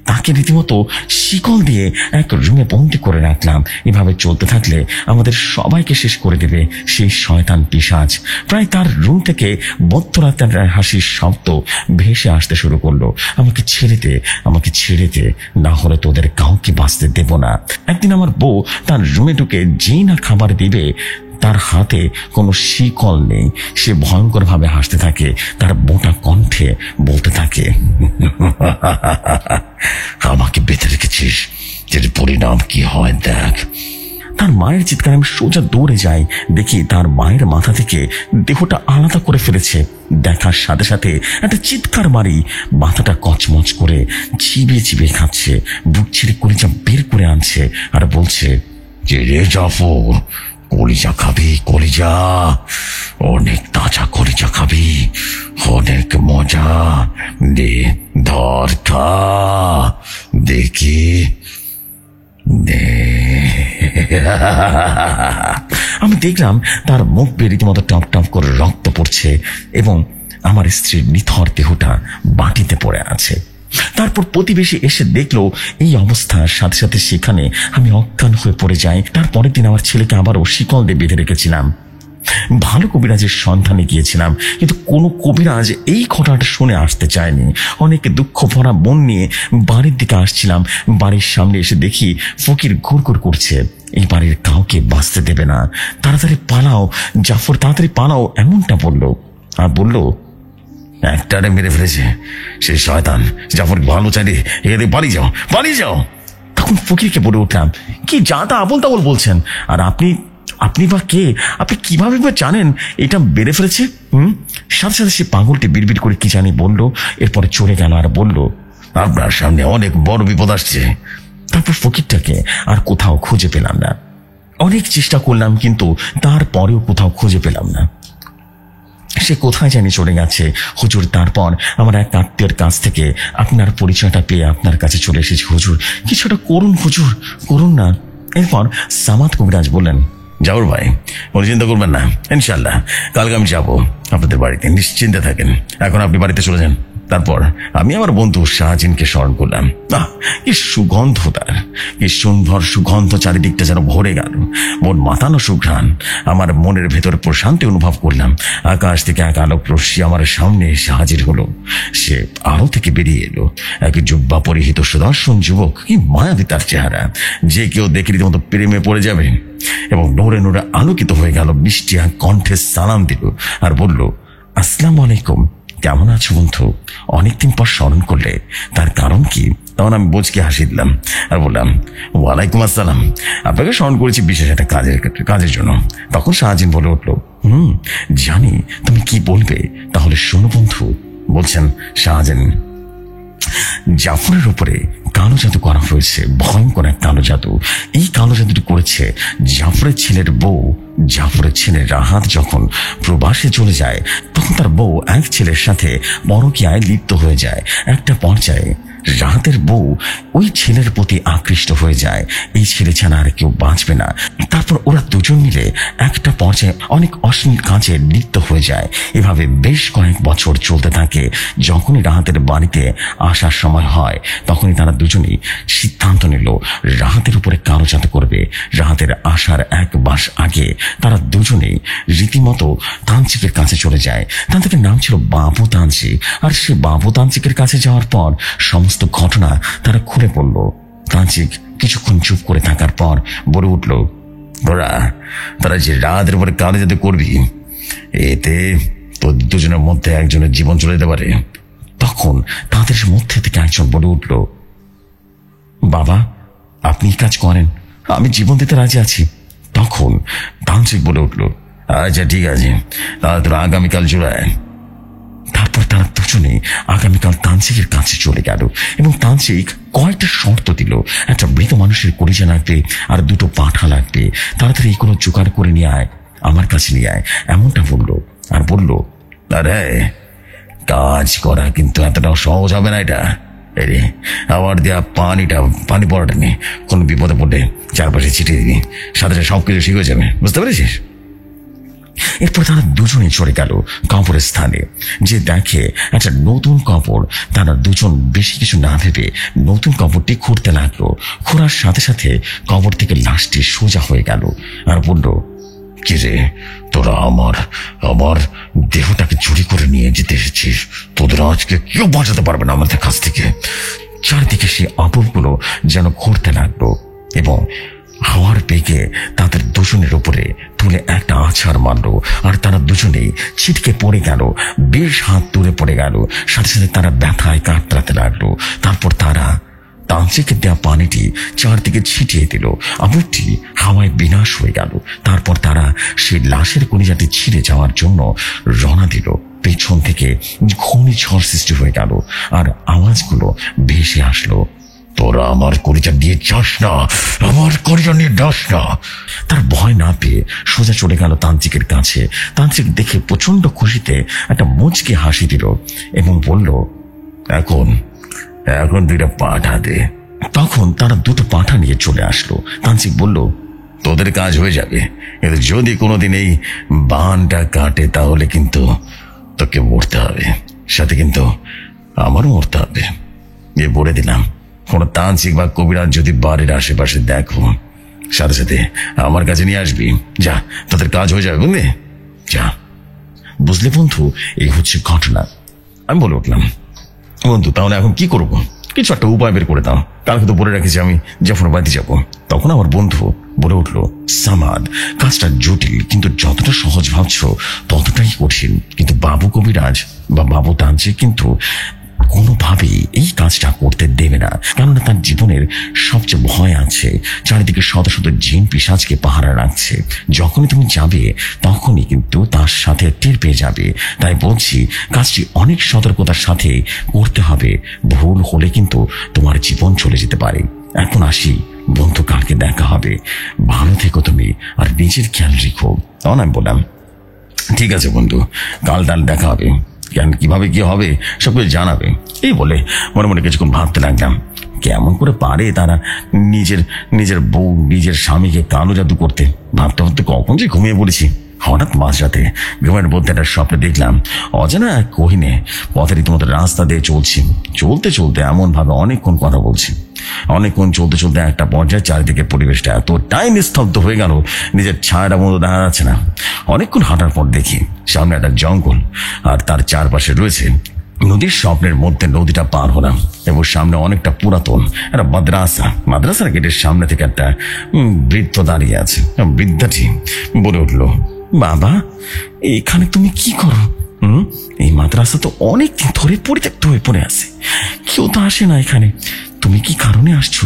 তাকে রীতিমতো শিকল দিয়ে এক রুমে বন্দি করে রাখলাম। এভাবে চলতে থাকলে আমাদের সবাইকে শেষ করে দেবে সেই শয়তান পিশাচ। প্রায় তার রুম থেকে মধ্যরাতের হাসির শব্দ ভেসে আসতে শুরু করলো, আমাকে ছেড়ে দে, আমাকে ছেড়ে দে, না হলে তোদের কাউকে বাঁচতে দেব না। একদিন আমার বউ তার রুমে ঢুকে যেই না খাবার দিবে, তার হাতে কোনো শিকল নেই, সে ভয়ঙ্কর ভাবে হাসতে থাকে, তার মোটা কণ্ঠে বলতে থাকে, আমাকে বেঁধে রেখেছিস, এর পরিণাম কি হয় দেখ। তার মায়ের চিৎকারে আমি সোজা দৌড়ে যাই, দেখি তার মায়ের মাথা থেকে দেহটা আলাদা করে ফেলেছে। দেখার সাথে সাথে একটা চিৎকার মারি, মাথাটা কচমচ করে চিবিয়ে চিবিয়ে খাচ্ছে, বুক ছিঁড়ে কলিজা বের করে আনছে আর বলছে, যে রে জাফর, কলিজা খাবি? কলিজা, অনেক তাজা কলিজা খাবি, অনেক মজা, দে ধর খা দেখি দে। আমি দেখলাম তার মুখ বেয়ে রীতিমতো টপ টপ করে রক্ত পড়ছে এবং আমার স্ত্রীর নিথর দেহটা মাটিতে পড়ে আছে। তারপর প্রতিবেশী এসে দেখলো এই অবস্থার সাথে সাথে সেখানে আমি অজ্ঞান হয়ে পড়ে যাই। তারপরের দিন আমার ছেলেকে আবারও শিকল দিয়ে বেঁধে রেখেছিলাম। ভালো কবিরাজের সন্ধানে গিয়েছিলাম, কিন্তু কোনো কবিরাজ এই ঘটনাটা শুনে আসতে চায়নি। অনেক দুঃখ ভরা মন নিয়ে বাড়ির দিকে আসছিলাম, বাড়ির সামনে এসে দেখি ফকির ঘুরঘুর করছে। এই বাড়ির কাউকে বাঁচতে দেবে না, তাড়াতাড়ি পালাও জাফর, তাড়াতাড়ি পালাও, এমনটা বলল। আর বলল, একটারে মেরে ফেলেছে সে শয়তান, জাফর ভালো চাইলে এদের পালিয়ে যাও, পালিয়ে যাও। তখন ফকিরকে বলে উঠলাম, কি যা তা আবল তাবল বলছেন, আর আপনি বা কে? আপনি কিভাবে বা জানেন এটা বেড়ে ফেলেছে? সাথে সাথে সে পাগলটি বিড়বিড় করে কি জানি বলল, এরপরে চলে গেল আর বলল, আপনার সামনে অনেক বড় বিপদ আসছে। তারপর ফকিরটাকে আর কোথাও খুঁজে পেলাম না। অনেক চেষ্টা করলাম, কিন্তু তারপরেও কোথাও খুঁজে পেলাম না। সে কোথায় জানি চলে গেছে। হুজুর, তারপর আমার এক আত্মীয়ের কাছ থেকে আপনার পরিচয়টা পেয়ে আপনার কাছে চলে এসেছি। হুজুর, কিছুটা করুন, হুজুর করুন না। এরপর সামাদ কবিরাজ বললেন, জাফর ভাই, কোনো চিন্তা করবেন না, ইনশাল্লাহ কালকে আমি যাবো আপনাদের বাড়িতে, নিশ্চিন্তে থাকেন। এখন আপনি বাড়িতে চলে যান। তারপর আমি আমার বন্ধু শাহজিনকে স্মরণ করলাম। কি সুগন্ধ তার, কি সুন্দর সুগন্ধ, চারিদিকটা যেন ভরে গেল, মন মাতানো সুঘ্রাণ। আমার মনের ভেতর প্রশান্তি অনুভব করলাম। আকাশ থেকে এক আলোক রশ্মি আমার সামনে এসে হাজির হলো। সে আলো থেকে বেরিয়ে এলো এক জুব্বা পরিহিত সুদর্শন যুবক। কি মায়াবী তার চেহারা, যে কেউ দেখে রীতিমতো প্রেমে পড়ে যাবে। এবং নোরে নোরে আলোকিত হয়ে গেল, মিষ্টি এক কণ্ঠে সালাম দিল আর বলল, আসসালামু আলাইকুম, কেমন আছো বন্ধু? অনেকদিন পর স্মরণ করলে, তার কারণ কি? তখন আমি বুঝকে হাসি দিলাম আর বললাম, ওয়ালাইকুম আসসালাম, আপনাকে স্মরণ করেছি বিশেষ একটা কাজের জন্য। তখন শাহজিন বলে উঠলো, জানি তুমি কি বলবে, তাহলে শোনো বন্ধু। বলছেন শাহজিন, জাফরের উপরে কালো জাদু করা হয়েছে, ভয়ঙ্কর এক কালো জাদু। এই কালো জাদুটি করেছে জাফরের ছেলের বউ। জাফরের ছেলে রাহাত যখন প্রবাসে চলে যায়, তখন তার বউ এক ছেলের সাথে পরকীয়ায় লিপ্ত হয়ে যায়। একটা পর্যায়ে রাহাতের বউ ওই ছেলের প্রতি আকৃষ্ট হয়ে যায়। এই ছেলে ছাড়া আর কেউ বাঁচবে না। তারপর ওরা দুজন মিলে একটা পর্যায়ে অনেক অশ্লীল কাজে লিপ্ত হয়ে যায়। এভাবে বেশ কয়েক বছর চলতে থাকে। যখনই রাহাতের বাড়িতে আসার সময় হয়, তখনই তারা দুজনেই সিদ্ধান্ত নিল রাহাতের উপরে কালো জাদু করবে। রাহাতের আসার এক মাস আগে তারা দুজনেই রীতিমতো তান্ত্রিকের কাছে চলে যায়। তান্ত্রিকের নাম ছিল বাবু তান্ত্রিক। আর সে বাবু তান্ত্রিকের কাছে যাওয়ার পর সমস্ত ঘটনা তারা খুলে পড়ল। তান্ত্রিক কিছুক্ষণ চুপ করে থাকার পর বলে উঠল, তারা যে রাহাতের উপরে কালো জাদু করবি, এতে তোর দুজনের মধ্যে একজনের জীবন চলে যেতে পারে। তখন তাদের মধ্যে থেকে একজন বলে উঠল, বাবা, আপনি কাজ করেন, আমি জীবন দিতে রাজি আছি। তখন তান্ত্রিক বলে উঠল, আচ্ছা ঠিক আছে, তাহলে তোরা আগামীকাল চলে আয়। তারপর তারা দুজনে আগামীকাল তান্ত্রিকের কাছে চলে গেল এবং তান্ত্রিক কয়েকটা শর্ত দিল। একটা মৃত মানুষের কলিজা লাগবে আর দুটো পাঁঠা লাগবে। তাড়াতাড়ি এই কোনো জোগাড় করে নিয়ে আয়, আমার কাছে নিয়ে আয়, এমনটা বলল। আর বলল, আরে কাজ করা কিন্তু এতটাও সহজ হবে না। এটা রে আবার দেয়া পানি পড়াটা নেই, কোনো বিপদে পড়লে চারপাশে ছিটিয়ে দিবি, সাথে সবকিছু ঠিক হয়ে যাবে, বুঝতে পেরেছিস? এরপর তারা দুজনেই চলে গেল কবরের স্থানে, যে দেখে একটা নতুন কবর। তারা দুজন বেশি কিছু না ভেবে নতুন কবরটি খুঁড়তে লাগলো। খোঁড়ার সাথে সাথে কবর থেকে লাশটি সোজা হয়ে গেল আর বলল, কি রে, তোরা আমার আমার দেহটাকে চুরি করে নিয়ে যেতে এসেছিস? তোদের আজকে কেউ বাঁচাতে পারবে না আমাদের কাছ থেকে। চারিদিকে সেই অপরগুলো যেন ঘুরতে লাগলো এবং হাওয়ার বেগে তাদের দুজনের উপরে তুলে একটা আছাড় মারলো, আর তারা দুজনেই ছিটকে পড়ে গেল, বেশ হাত দূরে পড়ে গেল। সাথে সাথে তারা ব্যথায় কাতরাতে লাগলো। তারপর তারা তান্ত্রিকের দেওয়া পানিটি চারদিকে ছিটিয়ে দিল। আবুটি হাওয়ায় বিনাশ হয়ে গেল। তারপর তারা সেই লাশের কলিজাটি ছিঁড়ে যাওয়ার জন্য রওনা দিল। পেছন থেকে ঘূর্ণিঝড় সৃষ্টি হয়ে গেল আর আওয়াজগুলো ভেসে আসলো, তোরা আমার কলিজা দিয়ে যাস না, আমার কলিজা নিয়ে যাস না। তার ভয় না পেয়ে সোজা চলে গেল তান্ত্রিকের কাছে। তান্ত্রিক দেখে প্রচন্ড খুশিতে একটা মুচকি হাসি দিল এবং বলল, এখন এখন দুইটা পাঠা দে। তখন তারা দুটো পাঠা নিয়ে চলে আসলো। তান্ত্রিক বলল, তোদের কাজ হয়ে যাবে, কিন্তু যদি কোনোদিন এই বানটা কাটে তাহলে কিন্তু তোকে মরতে হবে, সাথে কিন্তু আমারও মরতে হবে। এ বলে দিলাম, কোনো তান্ত্রিক বা কবিরাজ যদি বাড়ির আশেপাশে দেখো, সাথে সাথে আমার কাছে নিয়ে আসবি। যা, তোদের কাজ হয়ে যাবে, বুঝলি? যা। বুঝলে বন্ধু, এই হচ্ছে ঘটনা। আমি বলে উঠলাম, বন্ধু তাহলে এখন কি করবো? কিছু একটা উপায় বের করে দাও, কালকে তো বলে রাখিছি আমি জাফরের বাড়িতে যাবো। তখন আমার বন্ধু বলে উঠলো, সামাদ, কাজটা জটিল, কিন্তু যতটা সহজ ভাবছো ততটাই কঠিন। কিন্তু বাবু কবিরাজ বা বাবু তান্ত্রিক কিন্তু কোনোভাবেই এই কাজটা করতে দেবে না, কেননা তার জীবনের সবচেয়ে ভয় আছে। চারিদিকে শত শত জিন পিশাচকে পাহারা রাখছে। যখনই তুমি যাবে তখনই কিন্তু তার সাথে টের পেয়ে যাবে। তাই বলছি, কাজটি অনেক সতর্কতার সাথে করতে হবে। ভুল হলে কিন্তু তোমার জীবন চলে যেতে পারে। এখন আসি বন্ধু, কালকে দেখা হবে, ভালো থেকো তুমি, আর নিজের খেয়াল রেখো। তখন আমি বললাম, ঠিক আছে বন্ধু, কাল দেখা হবে। কেন, কিভাবে কি হবে সব কিছু জানাবে। এই বলে মনে মনে কিছুক্ষণ ভাবতে লাগলাম, কেমন করে পারে তারা নিজের বউ, নিজের স্বামীকে কালো জাদু করতে। ভাবতে ভাবতে কখন যে ঘুমিয়ে পড়েছি। হঠাৎ মাঝরাতে ঘুমের মধ্যে একটা স্বপ্নে দেখলাম, অজানা এক কোহিনে পথে রীতিমতো রাস্তা দিয়ে চলতে চলতে এমন ভাবে অনেকক্ষণ কথা বলছি। অনেকক্ষণ চলতে চলতে একটা পর্যায়ে চারিদিকে পরিবেশটা এতটাই নিস্তব্ধ হয়ে গেল, নিজের ছায়াটা মতো দেখা যাচ্ছে না। অনেকক্ষণ হাঁটার পর দেখি সামনে একটা জঙ্গল, আর তার চারপাশে রয়েছে নদীর। স্বপ্নের মধ্যে নদীটা পার হলাম এবং সামনে অনেকটা পুরাতন একটা মাদ্রাসার গেটের সামনে থেকে একটা বৃদ্ধ দাঁড়িয়ে আছে। বৃদ্ধাটি বলে উঠলো, বাবা, এখানে তুমি কি করো? এই মাদ্রাসা তো অনেকদিন ধরে পরিত্যক্ত হয়ে পড়ে আছে, কেউ তো আসে না এখানে। তুমি কি কারণে আসছো?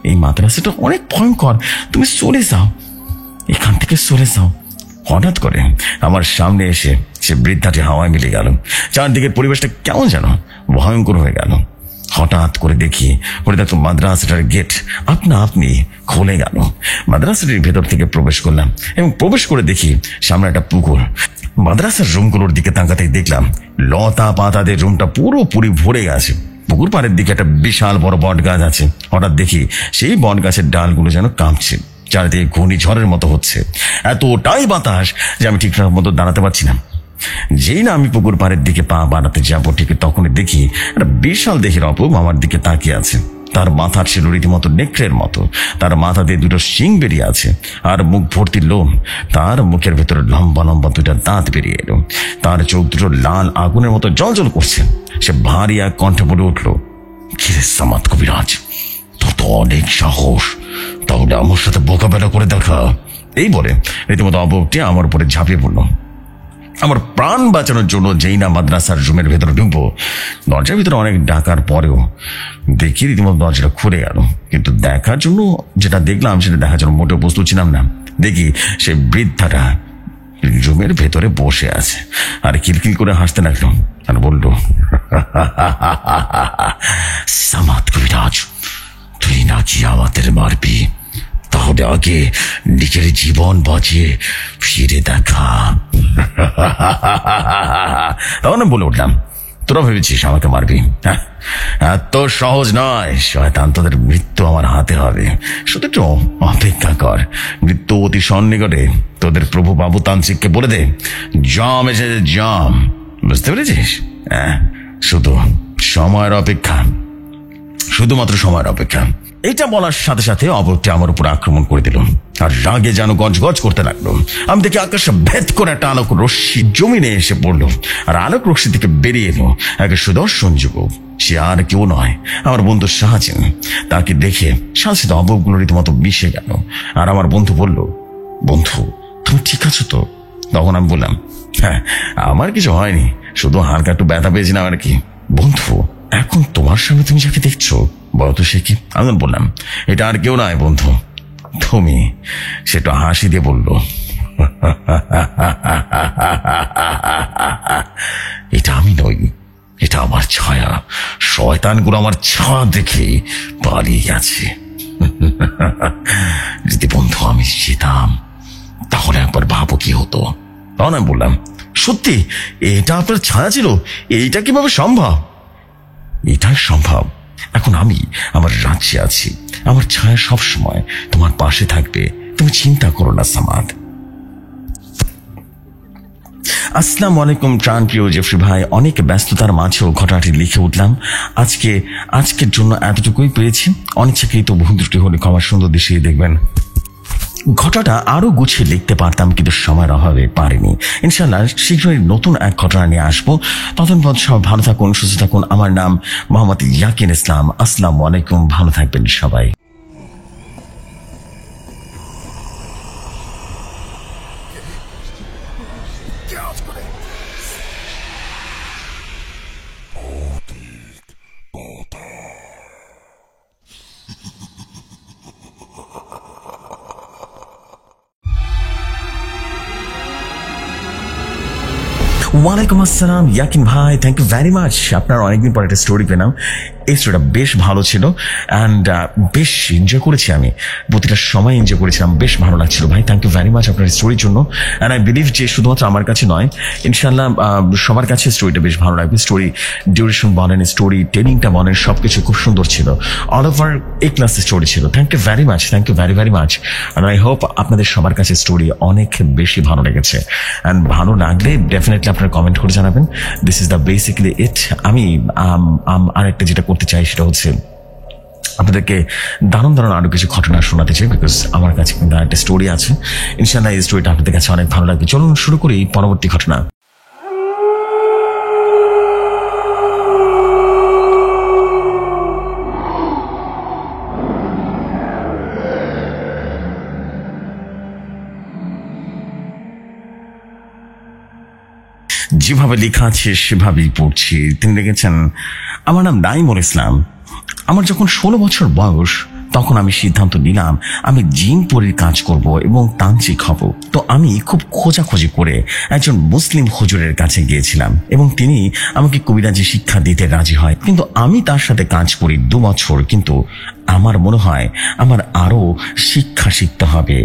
এই মাদ্রাসাটা অনেক ভয়ঙ্কর, তুমি চলে যাও, এখান থেকে চলে যাও। হঠাৎ করে আমার সামনে এসে সে বৃদ্ধাটি হাওয়ায় মিলে গেল। চারদিকের পরিবেশটা কেমন যেন ভয়ঙ্কর হয়ে গেল। হঠাৎ করে দেখি দেখো মাদ্রাসাটার গেট আপনি খুলে গেল। মাদ্রাসাটির ভেতর থেকে প্রবেশ করলাম এবং প্রবেশ করে দেখি সামনে একটা পুকুর। মাদ্রাসার রুমগুলোর দিকে তাকাতেই দেখলাম লতা পাতাদের রুমটা পুরোপুরি ভরে গেছে। পুকুর পাড়ের দিকে একটা বিশাল বড় বট গাছ আছে। হঠাৎ দেখি সেই বট গাছের ডালগুলো যেন কাঁপছে, চারিদিকে ঘূর্ণিঝড়ের মতো হচ্ছে। এতটাই বাতাস যে আমি ঠিকঠাক মতো দাঁড়াতে পারছি না। যেই না আমি পুকুর পাড়ের দিকে পা বাড়াতে যাবো, ঠিক তখনই দেখি একটা বিশাল দেহের অপূর্ব আমার দিকে তাকিয়ে আছে। তার মাথার ছিল রীতিমতো নেকড়ের মতো, তার মাথা দিয়ে দুটো শিং বেরিয়ে আছে আর মুখ ভর্তি লোম। তার মুখের ভেতরে লম্বা লম্বা দুটা দাঁত বেরিয়ে এলো। তার চোখ দুটো লাল আগুনের মতো জ্বলজ্বল করছে। সে ভারী এক কণ্ঠে বলে উঠলো, কিরে সামাদ কবিরাজ, তোর তো অনেক সাহস, তাহলে আমার সাথে বোকাবেলা করে দেখা। এই বলে রীতিমতো অপরটি আমার উপরে ঝাঁপিয়ে পড়লো। আমার প্রাণ বাঁচানোর জন্য যেই না মাদ্রাসার রুমের ভেতরে ঢুকবো, দরজার ভিতরে অনেক ডাকার পরেও দেখি রীতিমতো দরজাটা খুলে গেল। কিন্তু দেখার জন্য যেটা দেখলাম সেটা দেখার জন্য মোটেও প্রস্তুত ছিলাম না। দেখি সে বৃদ্ধাটা রুমের ভেতরে বসে আছে আর খিলখিল করে হাসতে লাগলো আর বললো, সামাদ কবিরাজ, তুই নাকি আমাদের মারবি? তাহলে আগে নিজের জীবন বাঁচিয়ে ফিরে দেখা। তখন বলে উঠলাম, তোরা ভেবেছিস আমাকে মারবি? হ্যাঁ, এত সহজ নয়। শয়তান, তোদের মৃত্যু আমার হাতে হবে। শুধু একটু অপেক্ষা কর। মৃত্যু অতি সন্নিকটে। তোদের প্রভু বাবু তান্ত্রিককে বলে দে, জম এসেছে, জম। বুঝতে পেরেছিস? হ্যাঁ, শুধু সময়ের অপেক্ষা, শুধুমাত্র সময়ের অপেক্ষা। এটা বলার সাথে সাথে অবকটি আমার উপর আক্রমণ করে দিল আর রাগে যেন গজগজ করতে লাগলো। আমি দেখি আকাশে ভেদ করে একটা আলোক রশ্মি জমিনে এসে পড়লো আর আলোক রশ্মি থেকে বেরিয়ে এলো এক সুদর্শন যুবক। সে আর কেউ নয়, আমার বন্ধু শাহজাহান। তাকে দেখে সাথে সাথে অবকগুলো রীতিমতো মিশে গেল। আর আমার বন্ধু বলল, বন্ধু তুমি ঠিক আছো তো? তখন আমি বললাম, হ্যাঁ, আমার কিছু হয়নি, শুধু হালকা একটু ব্যথা পেয়েছিলাম আর কি। বন্ধু, এখন তোমার সামনে তুমি যাকে দেখছো, বলো তো সে কি? আমি বললাম, এটা আর কেউ নয় বন্ধু, তুমি। সেটা হাসি দিয়ে বলল, এটা আমি নই, এটা আমার ছায়া। শয়তানগুলো আমার ছায়া দেখে পালিয়ে গেছে। যদি বন্ধু আমি যেতাম তাহলে একবার ভাবো কি হতো। তখন আমি বললাম, সত্যি এটা আপনার ছায়া ছিল? এইটা কিভাবে সম্ভব? এটাই সম্ভব। এখন আমি আমার রাজ্যে আছি, আমার ছায়া সব সময় তোমার পাশে থাকবে, তুমি চিন্তা করো না সামাদ। আসসালামু আলাইকুম প্রাণপ্রিয় জেফরি ভাই। অনেক ব্যস্ততার মাঝেও ঘটনাটি লিখে উঠলাম। আজকের জন্য এতটুকুই পেয়েছি। অনিচ্ছাকৃত বহু ত্রুটি হলে ক্ষমার সুন্দর দৃষ্টি দেখবেন। ঘটনাটা আরো গুছিয়ে লিখতে পারতাম, কিন্তু সময়ের অভাবে পারিনি। ইনশাআল্লাহ শীঘ্রই নতুন এক ঘটনা নিয়ে আসবো। ততদিন পর্যন্ত সবাই ভালো থাকুন, সুস্থ থাকুন। আমার নাম মোহাম্মদ ইয়াকিন ইসলাম। আসসালামু আলাইকুম, ভালো থাকবেন সবাই। ওয়ালাইকুম আসসালাম ইয়াকিন ভাই, থ্যাংক ইউ ভেরি মাচ। আপনার অনেকদিন পর একটা স্টোরি পেলাম। এই স্টোরিটা বেশ ভালো ছিল অ্যান্ড বেশ এনজয় করেছি। আমি প্রতিটা সময় এনজয় করেছিলাম, বেশ ভালো লাগছিল ভাই। থ্যাংক ইউ ভেরি মাচ আপনার স্টোরির জন্য। অ্যান্ড আই বিলিভ যে শুধুমাত্র আমার কাছে নয়, ইনশাল্লাহ সবার কাছে স্টোরিটা বেশ ভালো লাগবে। স্টোরি ডিউরেশন বলেন, স্টোরি টেলিংটা বলেন, সবকিছু খুব সুন্দর ছিল। All over a class story ছিল। Thank you very much, thank you very very much. And I hope আপনাদের সবার কাছে স্টোরি অনেক বেশি ভালো লেগেছে। অ্যান্ড ভালো লাগলে ডেফিনেটলি আপনারা কমেন্ট করে জানাবেন। দিস ইজ দ্য বেসিক্যালি ইট। আমি আরেকটা যেটা করতে চাই সেটা হচ্ছে আপনাদেরকে দারুণ দারুণ আরো কিছু ঘটনা শোনাতে চাই, বিকজ আমার কাছে কিন্তু একটা স্টোরি আছে। ইনশাআল্লাহ এই স্টোরিটা আপনাদের কাছে অনেক ভালো লাগবে। চলুন শুরু করি পরবর্তী ঘটনা। যেভাবে লেখা আছে সেভাবেই পড়ছি। তিনি লিখেছেন, আমার নাম নাইমুল ইসলাম। আমার যখন 16 বছর বয়স তখন আমি সিদ্ধান্ত নিলাম আমি জিন পরীর কাজ করব এবং তান্ত্রিক হব। তো আমি খুব খোঁজাখুঁজি করে একজন মুসলিম হুজুরের কাছে গিয়েছিলাম এবং তিনি আমাকে কবিরাজি শিক্ষা দিতে রাজি হয়। কিন্তু আমি তার সাথে কাজ করি 2 বছর, কিন্তু আমার মনে হয় আমার আরো শিক্ষা শিখতে হবে।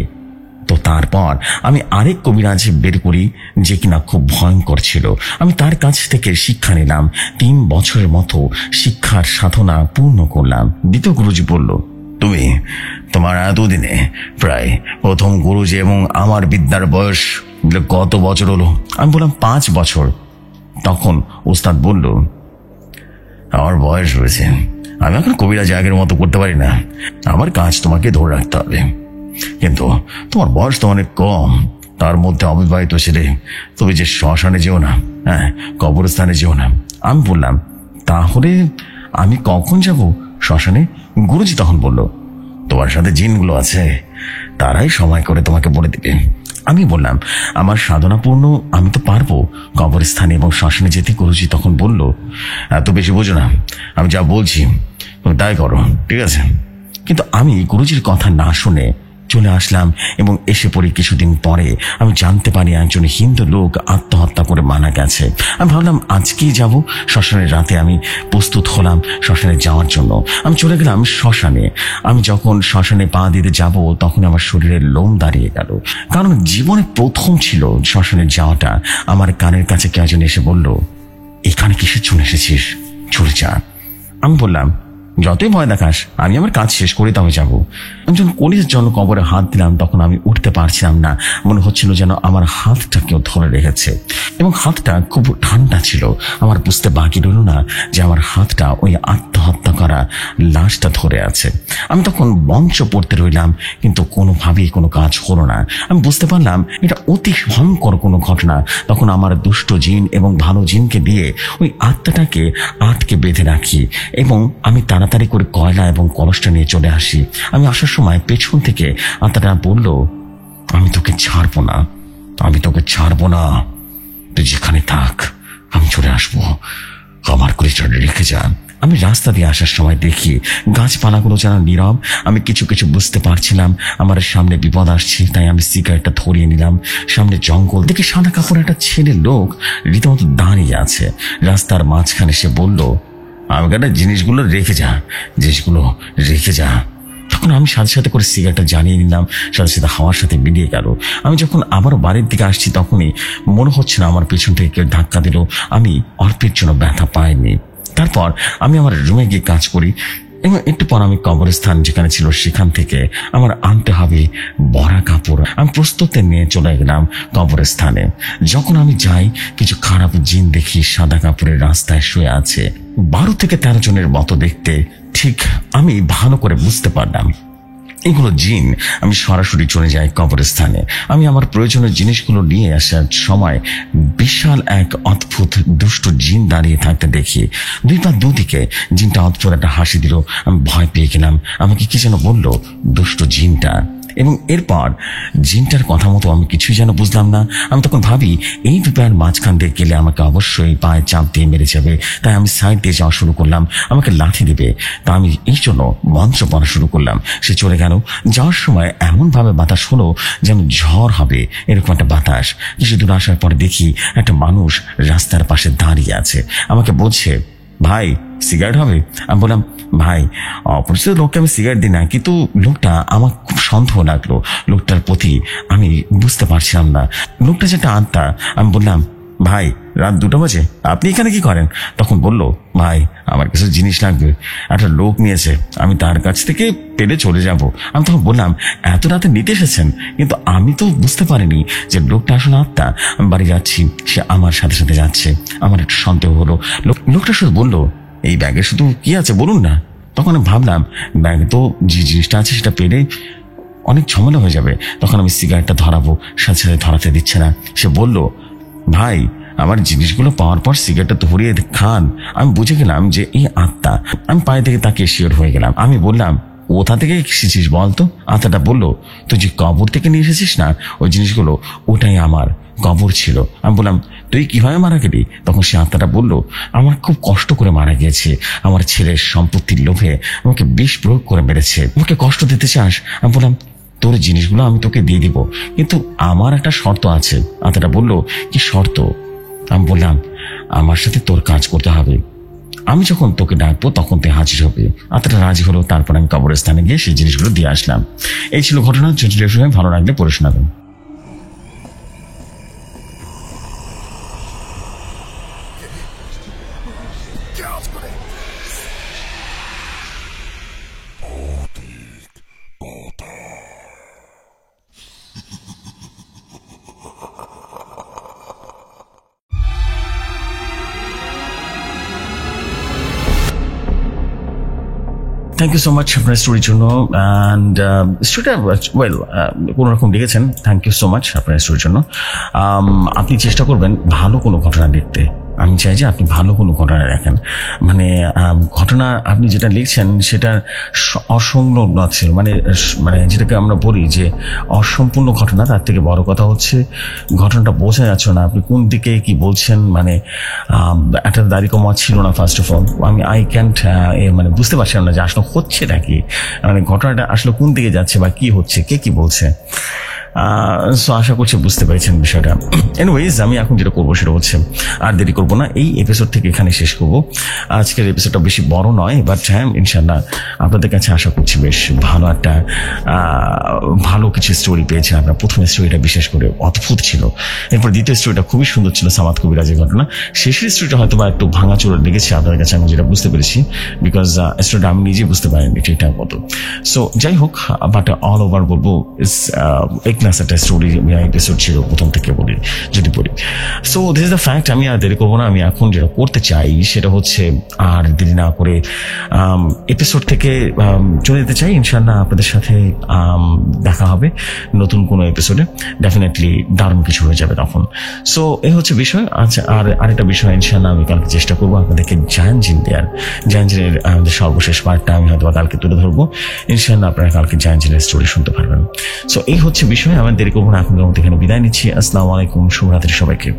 তো তারপর আমি আরেক কবিরাজ বের করি যে কিনা খুব ভয়ঙ্কর ছিল। আমি তার কাছ থেকে শিক্ষা নিলাম। 3 বছরের মতো শিক্ষার সাধনা পূর্ণ করলাম। দ্বিতীয় গুরুজি বলল, তুমি তোমার এতদিনে প্রায় প্রথম গুরুজি এবং আমার বিদ্যার বয়স কত বছর হলো? আমি বললাম 5 বছর। তখন ওস্তাদ বলল, আমার বয়স হয়েছে, আমি এখন কবিরাজ আগের মতো করতে পারি না, আমার কাজ তোমাকে ধরে রাখতে হবে। কিন্তু তোমার বয়স তো অনেক কম, তার মধ্যে অবিবাহিত ছেলে, তুমি যে শ্মশানে যেও না, হ্যাঁ কবরস্থানে যেও না। আমি বললাম, তাহলে আমি কখন যাব শ্মশানে? গুরুজি তখন বলল, তোমার সাথে জিনগুলো আছে, তারাই সময় করে তোমাকে বলে দিবে। আমি বললাম, আমার সাধনা পূর্ণ, আমি তো পারবো কবরস্থানে এবং শ্মশানে যেতে। গুরুজি তখন বলল, এত বেশি বোঝো না, আমি যা বলছি তুমি তাই করো, ঠিক আছে? কিন্তু আমি গুরুজির কথা না শুনে চলে আসলাম এবং এসে পড়ি কিছুদিন পরে আমি জানতে পারি একজন হিন্দু লোক আত্মহত্যা করে মারা গেছে। আমি ভাবলাম আজকেই যাব শ্মশানের। রাতে আমি প্রস্তুত হলাম শ্মশানে যাওয়ার জন্য। আমি চলে গেলাম শ্মশানে। আমি যখন শ্মশানে পা দিতে যাব তখন আমার শরীরের লোম দাঁড়িয়ে গেল, কারণ জীবনে প্রথম ছিল শ্মশানে যাওয়াটা। আমার কানের কাছে কে একজন এসে বলল, এখানে কিসের জন্য এসেছিস? চলে যা। আমি বললাম, যতই ভয় দেখাস, আমি আমার কাজ শেষ করে তবে যাবো। আমি যখন কলিজার জন্য কবরে হাত দিলাম তখন আমি উঠতে পারছিলাম না। মনে হচ্ছিল যেন আমার হাতটা কেউ ধরে রেখেছে, এবং হাতটা খুব ঠান্ডা ছিল। আমার বুঝতে বাকি রইল না যে আমার হাতটা ওই আত্মহত্যা করা লাশটা ধরে আছে। আমি তখন মঞ্চ পড়তে রইলাম, কিন্তু কোনোভাবেই কোনো কাজ হলো না। আমি বুঝতে পারলাম এটা অতি ভয়ঙ্কর কোনো ঘটনা। তখন আমার দুষ্ট জিন এবং ভালো জিনকে দিয়ে ওই আত্মাটাকে আটকে বেঁধে রাখি, এবং আমি তাড়াতাড়ি করে কয়লা এবং কলসটা নিয়ে চলে আসি। আমি আসার সময় পেছন থেকে আত্মাটা বলল, আমি তোকে ছাড়বো না, আমি তোকে ছাড়বো না, তুই যেখানে থাক, আমি চলে আসবো, আমার কলিজাটা রেখে যান। আমি রাস্তা দিয়ে আসার সময় দেখি গাছপালাগুলো যেন নীরব। আমি কিছু কিছু বুঝতে পারছিলাম আমার সামনে বিপদ আসছে, তাই আমি সিগারেটটা ধরিয়ে নিলাম। সামনে জঙ্গল, দেখি সাদা কাপড়ে একটা ছেলে লোক রীতিমতো দাঁড়িয়ে আছে রাস্তার মাঝখানে। সে বলল, আমাকে একটা জিনিসগুলো রেখে যা, জিনিসগুলো রেখে যা। তখন আমি সাথে সাথে করে সিগারেটটা জ্বালিয়ে নিলাম, সাথে সাথে হাওয়ার সাথে মিলিয়ে গেল। আমি যখন আবারও বাড়ির দিকে আসছি তখনই মনে হচ্ছে না আমার পেছন থেকে কেউ ধাক্কা দিল। আমি অল্পের জন্য ব্যথা পাইনি। তারপর আমি আমার রুমে গিয়ে কাজ করি, এবং একটু পর আমি কবরস্থান যেখানে ছিল সেখান থেকে আমার আনতে হবে বড়া কাপড়। আমি প্রস্তুতি নিয়ে চলে গেলাম কবরস্থানে। যখন আমি যাই, কিছু খারাপ জিন দেখি সাদা কাপড়ের রাস্তায় শুয়ে আছে, 12 থেকে 13 জনের মতো দেখতে। ঠিক আমি ভালো করে বুঝতে পারলাম এগুলো জিন। আমি সরাসরি চলে যাই কবরস্থানে। আমি আমার প্রয়োজনীয় জিনিসগুলো নিয়ে আসার সময় বিশাল এক অদ্ভুত দুষ্ট জিন দাঁড়িয়ে থাকতে দেখি। দুই পা দুদিকে। জিনটা অদ্ভুত একটা হাসি দিল। আমি ভয় পেয়ে গেলাম। আমাকে কি যেন বললো দুষ্ট জিনটা, এবং এরপর জিনটার কথা মতো আমি কিছুই যেন বুঝলাম না। আমি তখন ভাবি এই ব্যাপার মাঝখান দিয়ে গেলে আমাকে অবশ্যই পায়ে চাপ দিয়ে মেরে যাবে, তাই আমি সাইড দিয়ে যাওয়া শুরু করলাম। আমাকে লাথি দেবে, তা আমি এই জন্য মন্ত্র পড়া শুরু করলাম। সে চলে গেল। যাওয়ার সময় এমন ভাবে বাতাস হলো যেন ঝড় হবে, এরকম একটা বাতাস। কিছু দূর আসার পরে দেখি একটা মানুষ রাস্তার পাশে দাঁড়িয়ে আছে। আমাকে বলছে, ভাই সিগারেট হবে? আমি বললাম, ভাই অপরিচিত লোককে আমি সিগারেট দিই না, কিন্তু লোকটা আমার খুব সন্দেহ লাগলো। লোকটার প্রতি আমি বুঝতে পারছিলাম না লোকটা যেটা আত্মা। আমি বললাম, ভাই রাত 2টা বাজে, আপনি এখানে কি করেন? তখন বলল, ভাই আমার কিছু জিনিস লাগবে, একটা লোক নিয়েছে, আমি তার কাছ থেকে পেলে চলে যাব। আমি তখন বললাম, এত রাতে নিতে এসেছেন? কিন্তু আমি তো বুঝতে পারিনি যে লোকটা আসলে আত্মা। আমি বাড়ি যাচ্ছি, সে আমার সাথে সাথে যাচ্ছে। আমার একটু সন্দেহ হলো। লোকটা শুধু বলল, এই ব্যাগে শুধু কি আছে বলুন না। তখন আমি ভাবলাম, ব্যাগে তো যে জিনিসটা আছে সেটা পেলে অনেক ঝামেলা হয়ে যাবে। তখন আমি সিগারেটটা ধরাবো, সাথে সাথে ধরাতে দিচ্ছে না। সে বলল, ভাই আমার জিনিসগুলো পাওয়ার পর সিগারেটটা ধরিয়ে খান। আমি বুঝে গেলাম যে এই আত্মা। আমি পায়ে থেকে তাকে শিওর হয়ে গেলাম। আমি বললাম, কোথা থেকে এসেছিস বলতো? আত্মাটা বলল, তুই যে কবর থেকে নিয়ে এসেছিস না ওই জিনিসগুলো, ওটাই আমার কবর ছিল। আমি বললাম, তুই কিভাবে মারা গেলি? তখন সে আত্মাটা বলল, আমার খুব কষ্ট করে মারা গিয়েছে। আমার ছেলের সম্পত্তির লোভে আমাকে বিষ প্রয়োগ করে মেরেছে। আমাকে কষ্ট দিতে চাস? আমি বললাম, তোর জিনিসগুলো আমি তোকে দিয়ে দিব, কিন্তু আমার একটা শর্ত আছে। আত্মাটা বলল, কি শর্ত? আমি বললাম, আমার সাথে তোর কাজ করতে হবে। আমি যখন তোকে ডাকবো তখন তুই হাজির হবে। আত্মাটা রাজি হলো। তারপর আমি কবরস্থানে গিয়ে সেই জিনিসগুলো দিয়ে আসলাম। এই ছিল ঘটনা। যদি ভালো লাগলে পড়ে শোনাবেন। থ্যাংক ইউ সো মাচ আপনার স্টোরির জন্য। অ্যান্ড স্টোরিটা ওয়েল কোনো রকম লিখেছেন। থ্যাংক ইউ সো মাচ আপনার স্টোরির জন্য। আপনি চেষ্টা করবেন ভালো কোনো ঘটনা লিখতে। আমি চাই যে আপনি ভালো কোনো ঘটনা লেখেন। মানে ঘটনা আপনি যেটা লিখছেন সেটা অসংলগ্ন ছিল, মানে মানে যেটাকে আমরা বলি যে অসম্পূর্ণ ঘটনা। তার থেকে বড় কথা হচ্ছে ঘটনাটা বোঝা যাচ্ছে না আপনি কোন দিকে কি বলছেন। মানে একটা দাড়ি কমা ছিল না ফার্স্ট অফ অল। আমি মানে বুঝতে পারছিলাম না যে আসলে হচ্ছেটা কি, মানে ঘটনাটা আসলে কোন দিকে যাচ্ছে বা কি হচ্ছে, কে কি বলছে। সো আশা করছি বুঝতে পেরেছেন বিষয়টা। এনিওয়েজ, আমি এখন যেটা করবো সেটা হচ্ছে আর দেরি করবো না, এই এপিসোড থেকে এখানে শেষ করবো। আজকের এপিসোডটা বেশি বড় নয়, বাট হ্যাঁ ইনশাল্লাহ আপনাদের কাছে আশা করছি বেশ ভালো একটা ভালো কিছু স্টোরি পেয়েছেন আপনার। প্রথম স্টোরিটা বিশেষ করে অদ্ভুত ছিল, এরপর দ্বিতীয় স্টোরিটা খুবই সুন্দর ছিল, সামাদ কবিরাজের ঘটনা। শেষের স্টোরিটা হয়তো বা একটু ভাঙাচোরা লেগেছে আপনাদের কাছে, আমি যেটা বুঝতে পেরেছি, বিকজ স্টোরিটা আমি নিজে বুঝতে পারিনি ঠিকঠাক মতো। সো যাই হোক, বাট অল ওভার বলবো এক ক্লাস একটা স্টোরি এপিসোড ছিল প্রথম থেকে বলি যদি বলি। So this is the fact. আমি আর দেরি করবো না, আমি এখন যেটা করতে চাই সেটা হচ্ছে আর দেরি না করে এপিসোড থেকে চলে যেতে চাই। ইনশাল্লাহ আপনাদের সাথে দেখা হবে নতুন কোনো এপিসোডে, ডেফিনেটলি দারুণ কিছু হয়ে যাবে তখন। সো এই হচ্ছে বিষয়। আচ্ছা, আর আরেকটা বিষয় ইনশাল্লাহ আমি কালকে চেষ্টা করবো আপনাদেরকে জায়ান্ট জিন দেওয়ার। জায়ান্ট জিনের সর্বশেষ পার্টটা আমি হয়তো কালকে তুলে ধরবো। ইনশাল্লাহ আপনারা কালকে জায়ান্ট জিনের স্টোরি শুনতে পারবেন। সো এই হচ্ছে বিষয়। আমি দেরি করবো না, এখন এখানে বিদায় নিচ্ছি। আসসালামু আলাইকুম, শুভরাত্রি সবাইকে।